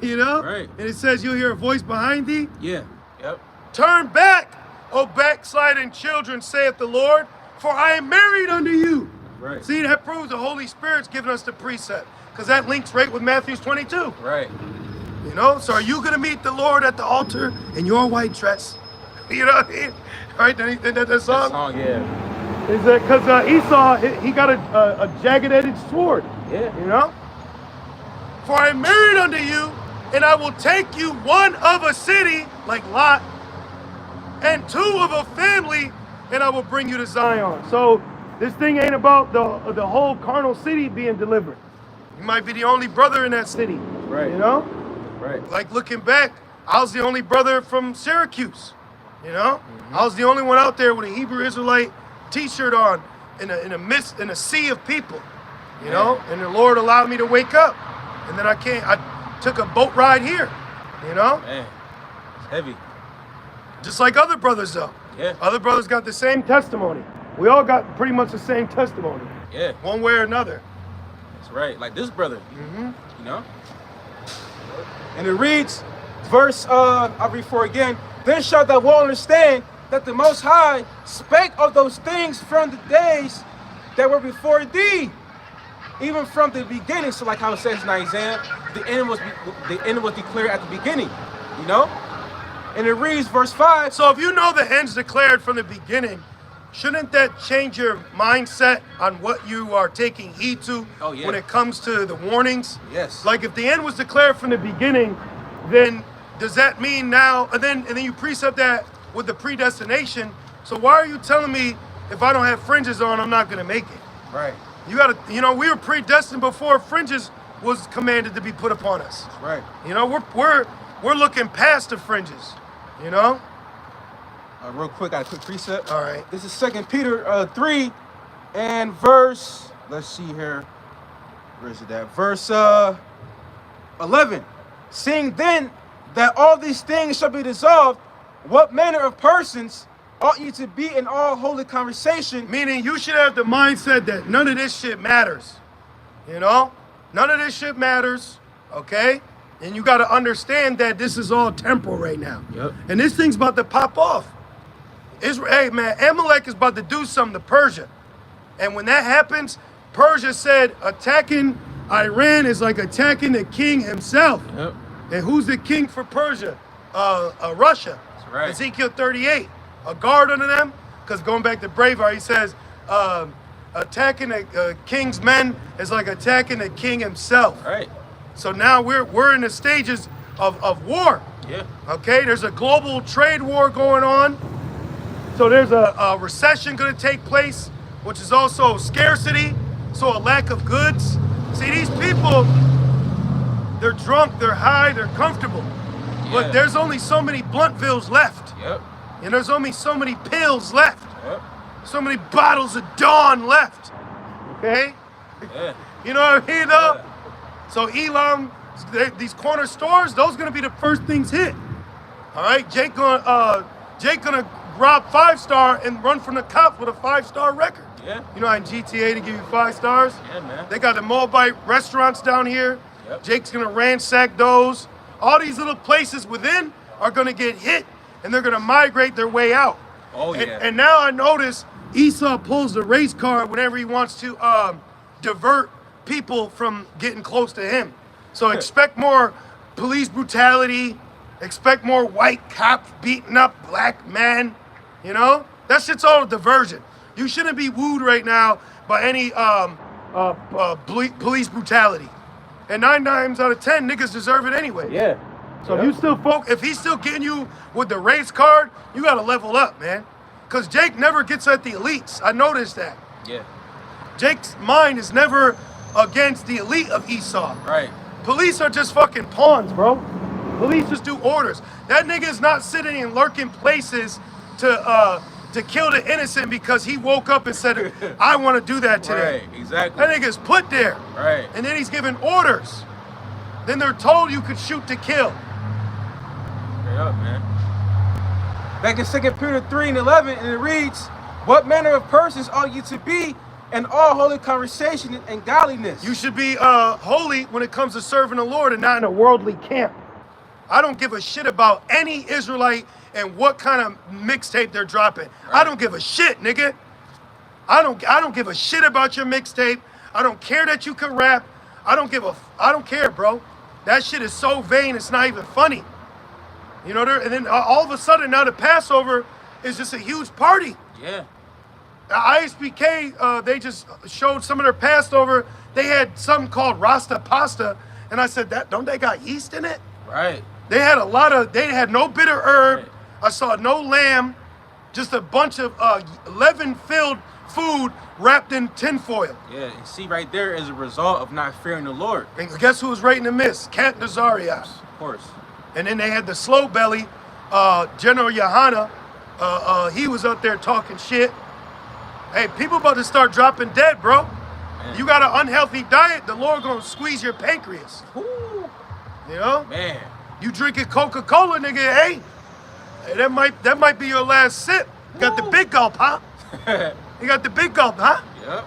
Right. And it says you'll hear a voice behind thee. Yeah. Yep. Turn back, O backsliding children, saith the Lord, for I am married unto you. Right. See, that proves the Holy Spirit's giving us the precept, because that links right with Matthew 22. Right. So are you going to meet the Lord at the altar in your white dress? You know what I mean? Right? That song? That song, yeah. Is that because Esau, he got a jagged-edged sword. Yeah. For I am married unto you, and I will take you one of a city, like Lot, and two of a family, and I will bring you to Zion. So this thing ain't about the whole carnal city being delivered. You might be the only brother in that city. Right. Right. Like looking back, I was the only brother from Syracuse. I was the only one out there with a Hebrew Israelite T-shirt on in a sea of people. And the Lord allowed me to wake up, and then I took a boat ride here. Man, it's heavy. Just like other brothers though. Yeah. Other brothers got the same testimony. We all got pretty much the same testimony. Yeah. One way or another. That's right. Like this brother. And it reads, verse, I'll read for again. Then shalt thou well understand that the Most High spake of those things from the days that were before thee, even from the beginning. So like how it says in Isaiah, the end was declared at the beginning, And it reads, verse 5. So if you know the end's declared from the beginning, shouldn't that change your mindset on what you are taking heed to when it comes to the warnings? Yes. Like if the end was declared from the beginning, then does that mean now, and then you precept that with the predestination, so why are you telling me if I don't have fringes on, I'm not gonna make it? Right. You gotta, we were predestined before fringes was commanded to be put upon us. Right. We're looking past the fringes, Real quick, I got a quick precept. All right. This is 2 Peter 3 and verse, let's see here. Where is it at? Verse 11. Seeing then that all these things shall be dissolved, what manner of persons ought you to be in all holy conversation? Meaning you should have the mindset that none of this shit matters. None of this shit matters, okay? And you got to understand that this is all temporal right now. Yep. And this thing's about to pop off. Hey, man, Amalek is about to do something to Persia. And when that happens, Persia said attacking Iran is like attacking the king himself. Yep. And who's the king for Persia? Russia. That's right. Ezekiel 38. A guard under them. Because going back to Braveheart, he says, attacking a king's men is like attacking the king himself. Right. So now we're in the stages of war. Yeah. Okay, there's a global trade war going on. So there's a recession going to take place, which is also scarcity, so a lack of goods. See, these people, they're drunk, they're high, they're comfortable. Yeah. But there's only so many Bluntvilles left. Yep. And there's only so many pills left. Yep. So many bottles of Dawn left. Okay? Yeah. You know what I mean, though? Yeah. So Elam, these corner stores, those gonna be the first things hit. All right, Jake gonna rob 5-star and run from the cops with a 5-star record. Yeah. You know how in GTA they give you 5 stars? Yeah, man. They got the Moabite restaurants down here. Yep. Jake's gonna ransack those. All these little places within are gonna get hit, and they're gonna migrate their way out. Oh, yeah. And now I notice Esau pulls the race card whenever he wants to divert people from getting close to him. So expect more police brutality, expect more white cops beating up black men, That shit's all a diversion. You shouldn't be wooed right now by any police brutality. And 9 times out of 10, niggas deserve it anyway. Yeah. So if he's still getting you with the race card, you gotta level up, man. Cause Jake never gets at the elites. I noticed that. Yeah. Jake's mind is never against the elite of Esau. Right. Police are just fucking pawns, bro. Police just do orders. That nigga is not sitting in lurking places to to kill the innocent because he woke up and said, I want to do that today. Right, exactly. That nigga's put there. Right. And then he's given orders. Then they're told you could shoot to kill. Straight up, man. Back in 2 Peter 3:11, and it reads, what manner of persons ought you to be in all holy conversation and godliness? You should be holy when it comes to serving the Lord and not in a worldly camp. I don't give a shit about any Israelite and what kind of mixtape they're dropping. Right. I don't give a shit, nigga. I don't give a shit about your mixtape. I don't care that you can rap. I don't care, bro. That shit is so vain, it's not even funny. You know, and then all of a sudden now the Passover is just a huge party. Yeah. ISBK, they just showed some of their Passover. They had something called Rasta pasta, and I said, don't they got yeast in it? Right. They had no bitter herb. Right. I saw no lamb, just a bunch of leaven-filled food wrapped in tinfoil. Yeah, and see right there is a result of not fearing the Lord. And guess who was rating the miss? Cat Nazariah. Of course. And then they had the slow belly, General Yohana. He was up there talking shit. Hey, people about to start dropping dead, bro. Man. You got an unhealthy diet, the Lord gonna squeeze your pancreas. Ooh. You know? Man. You drinking Coca-Cola, nigga, hey, that might be your last sip. You got the big gulp, huh? You got the big gulp, huh? Yep.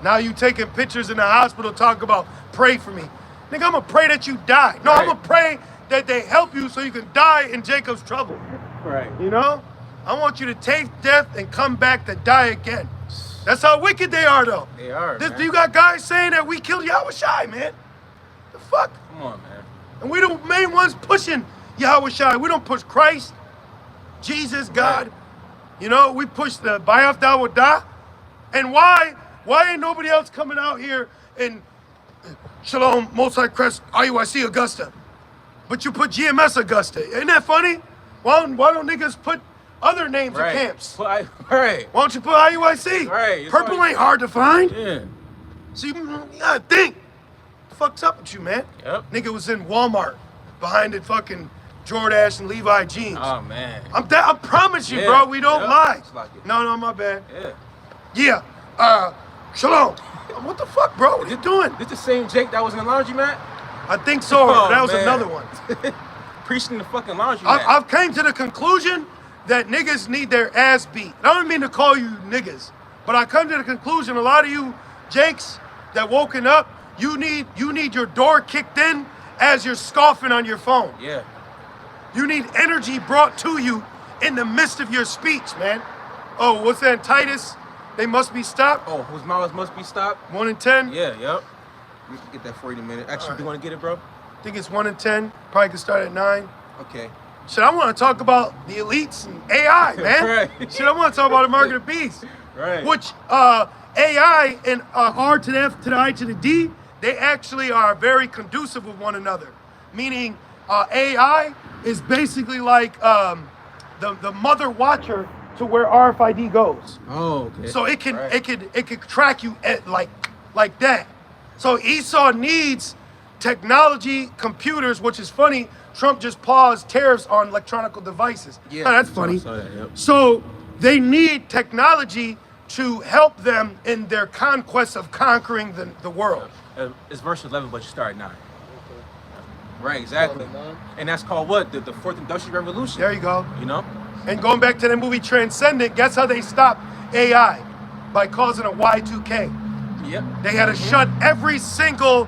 Now you taking pictures in the hospital talking about pray for me. Nigga, I'm gonna pray that you die. No, right. I'm gonna pray that they help you so you can die in Jacob's trouble. Right. You know? I want you to taste death and come back to die again. That's how wicked they are, though. They are, man. You got guys saying that we killed Yahushai, man. The fuck? Come on, man. And we the main ones pushing Yahushai. We don't push Christ, Jesus, God. Right. You know, we push the Bayaf Dawadah. And why ain't nobody else coming out here in Shalom, Multi-Crest, IUIC, Augusta? But you put GMS Augusta. Ain't that funny? Why don't niggas put other names right. of camps? Right. Why don't you put IUIC? Right. Purple ain't hard to find. Yeah. So you gotta think. Fuck's up with you, man? Yep. Nigga was in Walmart behind the fucking Jordache and Levi jeans. Oh, man. I promise you, bro, we don't lie. Like No, my bad. Yeah. Yeah. Shalom. What the fuck, bro? What you doing? This the same Jake that was in the laundromat? I think so. That was man. another one. Preaching the fucking laundromat. I've came to the conclusion that niggas need their ass beat. I don't mean to call you niggas, but I come to the conclusion a lot of you Jakes that woken up, you need your door kicked in as you're scoffing on your phone. Yeah. You need energy brought to you in the midst of your speech, man. Oh, what's that, Titus? They must be stopped? Oh, whose mouths must be stopped? 1 in 10? Yeah, yep. We can get that for you in a minute. Actually, right. Do you want to get it, bro? I think it's 1 in 10. Probably could start at 9. Okay. Shit, I want to talk about the elites and AI, man. Right. Shit, I want to talk about the mark of the beast. Right. Which AI and R to the F to the I to the D, they actually are very conducive with one another. Meaning AI is basically like the mother watcher to where RFID goes. Oh, okay. So it could track you at like that. So Esau needs technology, computers, which is funny. Trump just paused tariffs on electronic devices. Yeah, oh, that's funny. Yep. So they need technology to help them in their conquest of conquering the world. It's verse 11, but you start at 9. Okay. Right, exactly. And that's called what? The Fourth Industrial Revolution. There you go. You know? And going back to the movie Transcendent, guess how they stopped AI? By causing a Y2K. Yep. They had to shut every single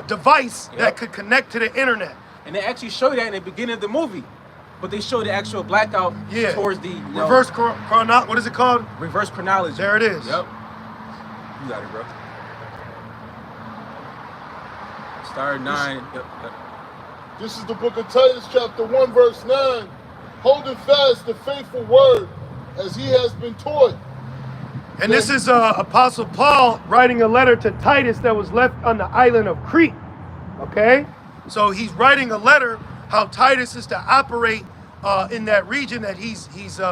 device that could connect to the internet. And they actually show that in the beginning of the movie. But they show the actual blackout towards the... Reverse chronology. What is it called? Reverse chronology. There it is. Yep. You got it, bro. Star 9. Yep. This is the book of Titus, chapter 1, verse 9. Holding fast the faithful word as he has been taught. And this is Apostle Paul writing a letter to Titus that was left on the island of Crete. Okay? So he's writing a letter how Titus is to operate in that region that he's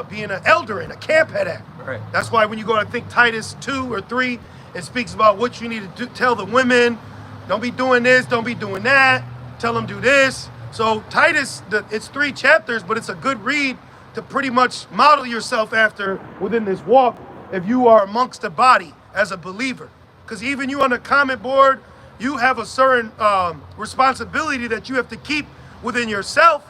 being an elder in, a camp head at. Right. That's why when you go to think Titus 2 or 3, it speaks about what you need to do, tell the women, don't be doing this, don't be doing that, tell them do this. So Titus, it's 3 chapters, but it's a good read to pretty much model yourself after within this walk if you are amongst the body as a believer. Because even you on the comment board, you have a certain responsibility that you have to keep within yourself.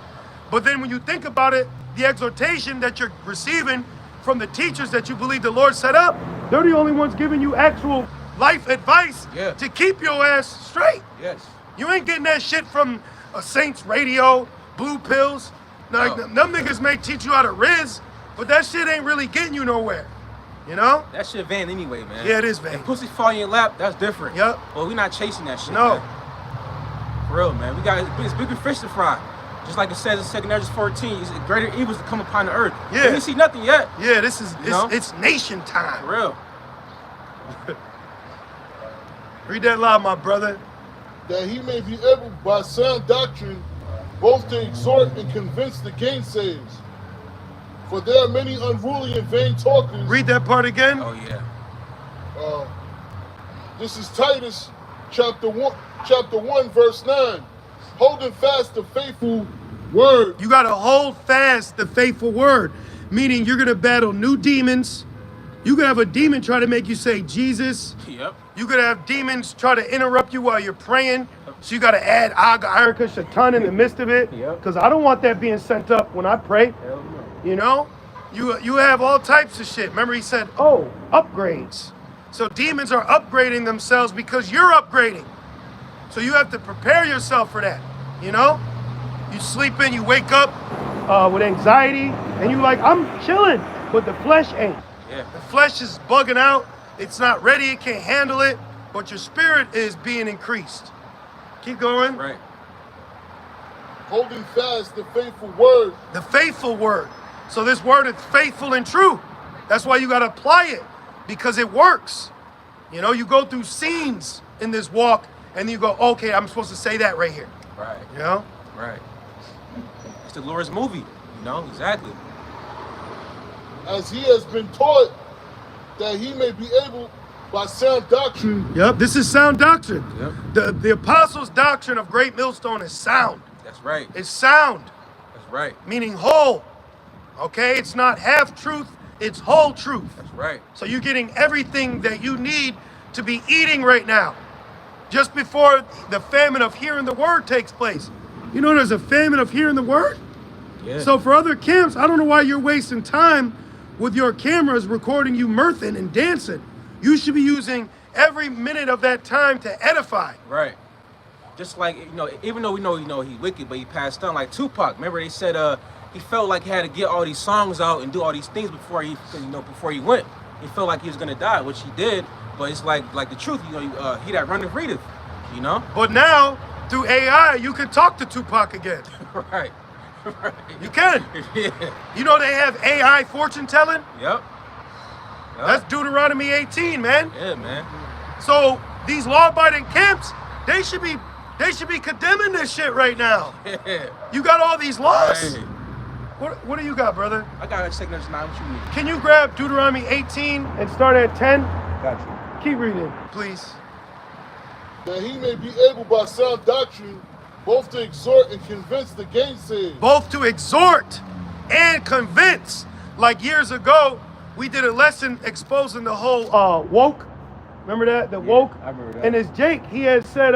But then when you think about it, the exhortation that you're receiving from the teachers that you believe the Lord set up, they're the only ones giving you actual life advice to keep your ass straight. Yes. You ain't getting that shit from a Saints radio, blue pills. Like, them niggas may teach you how to riz, but that shit ain't really getting you nowhere. You know? That shit vain anyway, man. Yeah, it is vain. If pussy fall in your lap, that's different. Yep. Well, we not chasing that shit, No. man. For real, man. We got it's bigger fish to fry. Just like it says in 2 Ezra 14, it's greater evils to come upon the earth. Yeah. We ain't see nothing yet. Yeah, this is You know? it's nation time. For real. Read that loud, my brother. That he may be able by sound doctrine both to exhort and convince the gainsayers. For there are many unruly and vain talkers. Read that part again. Oh yeah. This is Titus chapter 1, verse 9. Holding fast the faithful word. You gotta hold fast the faithful word, meaning you're gonna battle new demons. You could have a demon try to make you say Jesus. Yep. You could have demons try to interrupt you while you're praying. So you gotta add Aga Irika Shaitan in the midst of it. Yep. Because I don't want that being sent up when I pray. Hell no. You know? You have all types of shit. Remember he said, oh, upgrades. So demons are upgrading themselves because you're upgrading. So you have to prepare yourself for that. You know? You sleep in, you wake up with anxiety, and you like, I'm chilling, but the flesh ain't. Yeah. The flesh is bugging out. It's not ready. It can't handle it. But your spirit is being increased. Keep going. Right. Holding fast the faithful word. The faithful word. So this word is faithful and true. That's why you got to apply it, because it works. You know, you go through scenes in this walk and you go, okay, I'm supposed to say that right here. Right. You know? Right. It's the Lord's movie. You know? Exactly. As he has been taught, that he may be able by sound doctrine. Yep, this is sound doctrine. Yep. The apostles' doctrine of Great Millstone is sound. That's right. It's sound, That's right. meaning whole. Okay, it's not half truth, it's whole truth. That's right. So you're getting everything that you need to be eating right now, just before the famine of hearing the word takes place. You know there's a famine of hearing the word? Yeah. So for other camps, I don't know why you're wasting time with your cameras recording you mirthing and dancing. You should be using every minute of that time to edify. Right. Just like, you know, even though we know, you know, he wicked, but he passed on. Like Tupac, remember they said he felt like he had to get all these songs out and do all these things before he went. He felt like he was gonna die, which he did. But it's like the truth, you know, he that runneth readeth, you know. But now through AI, you can talk to Tupac again. Right. Right. You can. Yeah. You know they have AI fortune telling. Yep. That's Deuteronomy 18, man. Yeah, man. So these law-abiding camps, they should be condemning this shit right now. Yeah. You got all these laws. Hey. What do you got, brother? I got to take next 9. What you need? Can you grab Deuteronomy 18 and start at 10? Got you. Keep reading, please. That he may be able by sound doctrine both to exhort and convince the gainsayers. Both to exhort and convince. Like years ago, we did a lesson exposing the whole woke. Remember that? The woke? I remember that. And as Jake, he had said,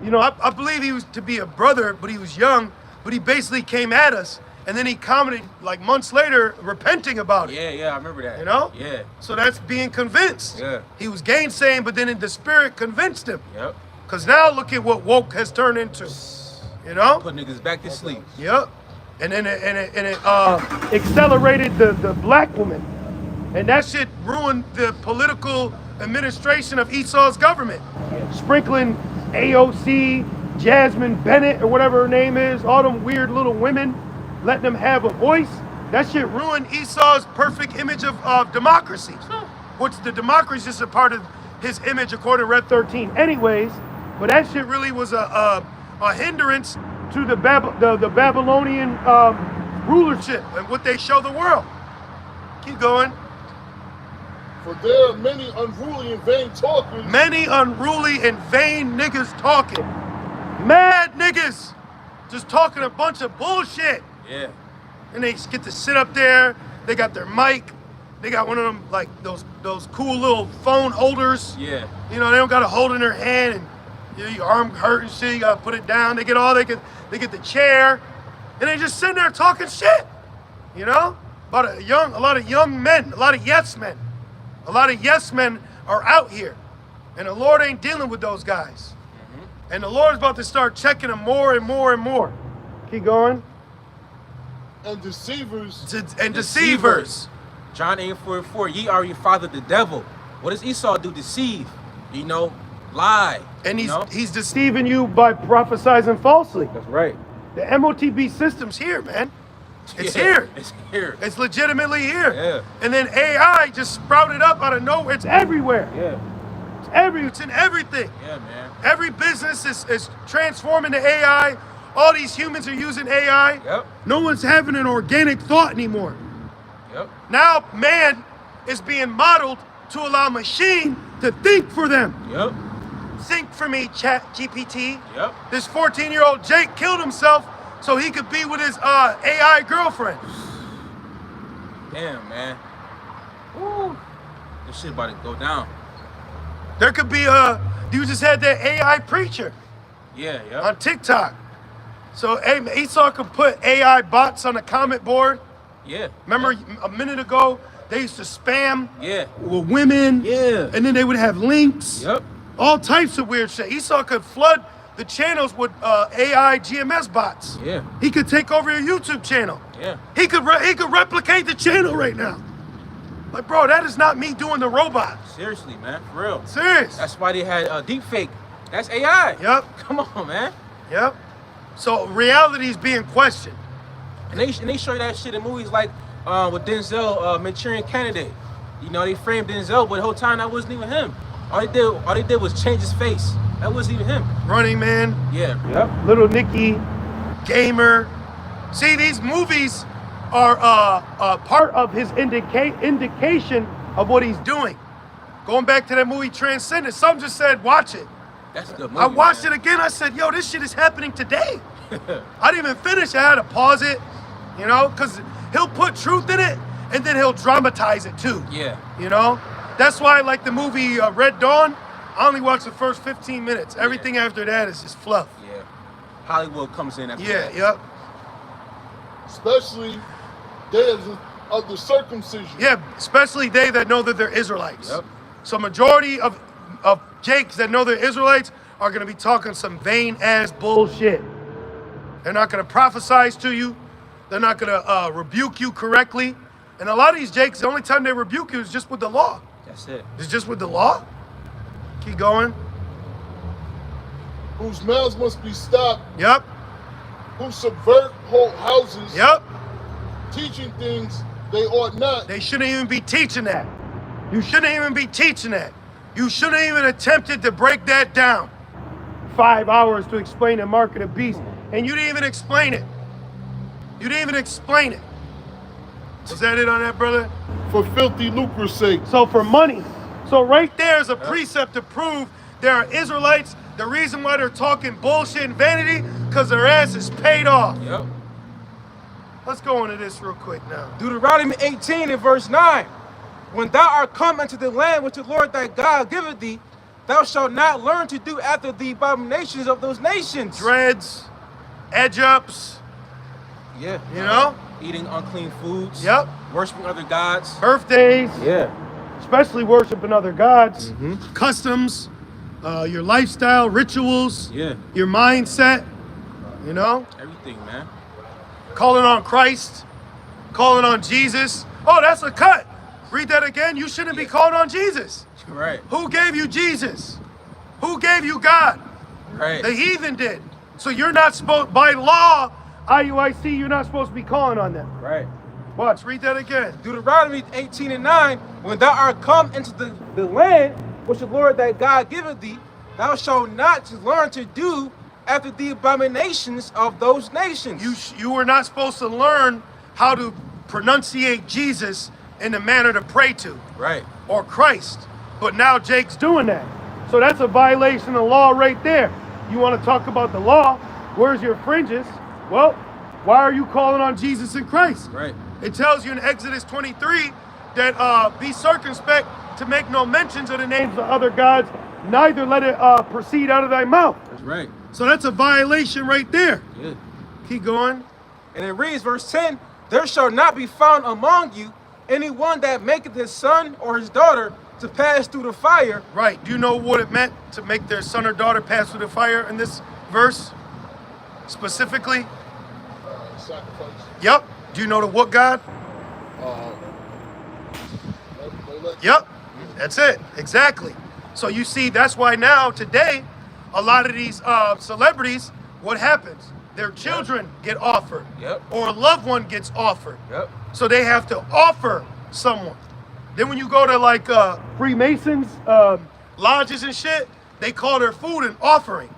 you know, I believe he was to be a brother, but he was young, but he basically came at us. And then he commented like months later, repenting about it. Yeah, I remember that. You know? Yeah. So that's being convinced. Yeah. He was gainsaying, but then in the spirit convinced him. Yep. Because now look at what woke has turned into. You know? Put niggas back to sleep. Yep. And then it accelerated the black woman. And that shit ruined the political administration of Esau's government. Sprinkling AOC, Jasmine Bennett, or whatever her name is, all them weird little women, letting them have a voice. That shit ruined Esau's perfect image of democracy. Which the democracy is just a part of his image according to Red 13. Anyways, but that shit really was a hindrance to the Babylonian rulership and what they show the world. Keep going. For there are many unruly and vain talkers. Many unruly and vain niggas talking. Mad niggas just talking a bunch of bullshit. Yeah. and they get to sit up there. They got their mic. They got one of them like those cool little phone holders. Yeah. You know, they don't got to hold in their hand and your arm hurt and shit. You gotta put it down. They get the chair, and they just sitting there talking shit. You know, a lot of young men, a lot of yes men. A lot of yes men are out here, and the Lord ain't dealing with those guys. And the Lord's about to start checking them more and more and more. Keep going. And deceivers. Deceivers. John 8:44, ye are your father the devil. What does Esau do? Deceive. You know, lie. And you know? he's deceiving you by prophesizing falsely. That's right. The MOTB system's here, man. It's here. It's here. It's legitimately here. Yeah. And then AI just sprouted up out of nowhere. It's everywhere. Yeah. It's in everything. Yeah, man. Every business is transforming to AI. All these humans are using AI. Yep. No one's having an organic thought anymore. Yep. Now man is being modeled to allow machine to think for them. Yep. Think for me, Chat GPT. Yep. This 14-year-old Jake killed himself so he could be with his AI girlfriend. Damn, man. Woo. This shit about to go down. There could be you just had that AI preacher Yeah, yeah. on TikTok. So Esau could put AI bots on the comment board. Yeah. Remember Yeah. a minute ago, they used to spam Yeah. with women. Yeah. And then they would have links. Yep. All types of weird shit. Esau could flood the channels with AI GMS bots. Yeah. He could take over your YouTube channel. Yeah. He could replicate the channel right now. Like, bro, that is not me doing the robot. Seriously, man. For real. Serious. That's why they had deep fake. That's AI. Yep. Come on, man. Yep. So reality is being questioned. And they show you that shit in movies like with Denzel, Manchurian Candidate. You know, they framed Denzel, but the whole time that wasn't even him. All they did was change his face. That wasn't even him. Running Man, Yeah. Yep. Little Nicky, Gamer. See, these movies are part of his indication of what he's doing. Going back to that movie Transcendence, some just said, watch it. That's a good movie. I watched it again. I said, yo, this shit is happening today. I didn't even finish. I had to pause it, you know, because he'll put truth in it and then he'll dramatize it too. Yeah. You know? That's why I like the movie Red Dawn. I only watched the first 15 minutes. Everything after that is just fluff. Yeah. Hollywood comes in after Yeah, that. yep. Especially days of the circumcision. Yeah, especially they that know that they're Israelites. Yep. So majority of Jakes that know they're Israelites are going to be talking some vain-ass bullshit. They're not going to prophesize to you. They're not going to rebuke you correctly. And a lot of these Jakes, the only time they rebuke you is just with the law. That's it. It's just with the law. Keep going. Whose mouths must be stopped. Yep. Who subvert whole houses. Yep. Teaching things they ought not. They shouldn't even be teaching that. You shouldn't even be teaching that. You shouldn't even attempted to break that down. 5 hours to explain the mark of the beast. And you didn't even explain it. You didn't even explain it. Was that it on that, brother? For filthy lucre's sake. So for money. So right there is a precept to prove there are Israelites. The reason why they're talking bullshit and vanity, because their ass is paid off. Yep. Let's go into this real quick now. Deuteronomy 18 and verse 9. When thou art come into the land which the Lord thy God giveth thee, thou shalt not learn to do after the abominations of those nations. Dreads, edge ups, Yeah. you know? Eating unclean foods. Yep. Worshiping other gods. Birthdays, Yeah. especially worshiping other gods, customs, your lifestyle, rituals, Yeah. your mindset, you know? Everything, man. Calling on Christ, calling on Jesus. Oh, that's a cut. Read that again. You shouldn't be calling on Jesus. Right. Who gave you Jesus? Who gave you God? Right. The heathen did. So you're not supposed, by law, IUIC, you're not supposed to be calling on them. Right. Watch, read that again. Deuteronomy 18 and 9. When thou art come into the land which the Lord thy God giveth thee, thou shalt not learn to do after the abominations of those nations. You were not supposed to learn how to pronunciate Jesus in the manner to pray to. Right. Or Christ. But now Jake's doing that. So that's a violation of law right there. You want to talk about the law? Where's your fringes? Well, Why are you calling on Jesus and Christ? Right. It tells you in Exodus 23 that be circumspect to make no mentions of the names of other gods, neither let it proceed out of thy mouth. That's right. So that's a violation right there. Yeah. Keep going. And it reads, verse 10, there shall not be found among you anyone that maketh his son or his daughter to pass through the fire. Right. Do you know what it meant to make their son or daughter pass through the fire in this verse? Specifically? Sacrifice. Yep. Do you know to what God? Yep. That's it. Exactly. So you see, that's why now, today, a lot of these celebrities, what happens? Their children get offered. Yep. Or a loved one gets offered. Yep. So they have to offer someone. Then when you go to like Freemasons, lodges and shit, they call their food an offering.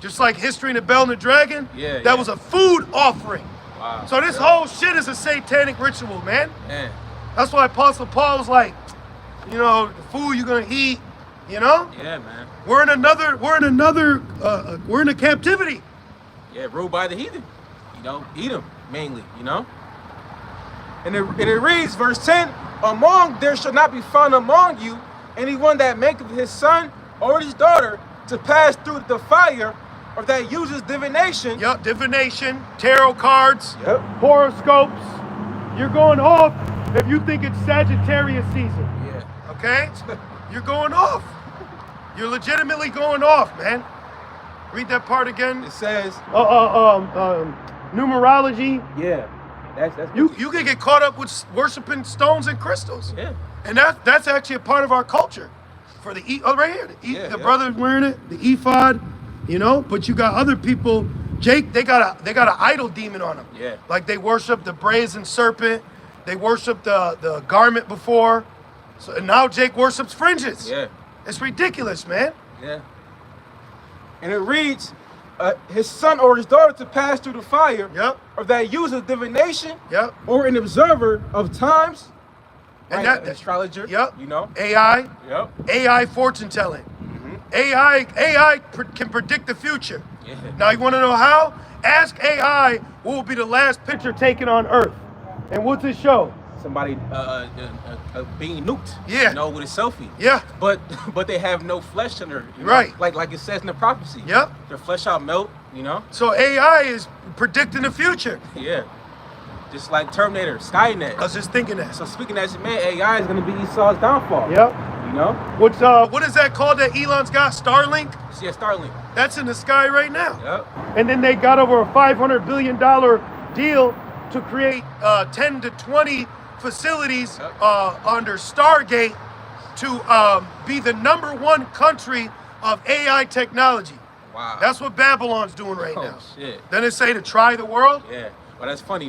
Just like History and the Bell and the Dragon, that was a food offering. Wow. So this whole shit is a satanic ritual, man. Man. That's why Apostle Paul was like, you know, the food you're gonna eat, you know? Yeah, man. We're in a captivity. Yeah, ruled by the heathen. You know, eat them mainly, you know? And it reads, verse 10, there shall not be found among you anyone that maketh his son or his daughter to pass through the fire, or that uses divination. Yep, divination, tarot cards, Yep. horoscopes. You're going off if you think it's Sagittarius season, Yeah. okay? You're going off. You're legitimately going off, man. Read that part again. It says, Numerology. yeah, that's You can get caught up with worshiping stones and crystals. yeah. And that's actually a part of our culture. For the right here, the brother wearing it, the ephod, you know. But you got other people. Jake, they got an idol demon on them. Yeah. Like they worship the brazen serpent. They worship the garment before. So and now Jake worships fringes. Yeah. It's ridiculous, man. Yeah. And it reads, his son or his daughter to pass through the fire. Yep. Or that uses divination. Yep. Or an observer of times. And Right, that an astrologer. Yep. You know. AI. Yep. AI fortune telling. Mm-hmm. AI can predict the future. Yeah. Now you want to know how? Ask AI what will be the last picture taken on Earth, and what's it show? Somebody being nuked. Yeah. You know, with a selfie. Yeah. But they have no flesh in her. You know? Right. Like it says in the prophecy. Yep. Their flesh shall melt. You know. So AI is predicting the future. Yeah. Just like Terminator, Skynet. I was just thinking that. So speaking as a man, AI is gonna be Esau's downfall. Yep. You know. What is that called that Elon's got? Starlink? Yeah, Starlink. That's in the sky right now. Yep. And then they got over a $500 billion deal to create 10 to 20 facilities under Stargate to be the #1 country of AI technology. Wow. That's what Babylon's doing right now. Shit. Then it say to try the world. Yeah. Well, that's funny.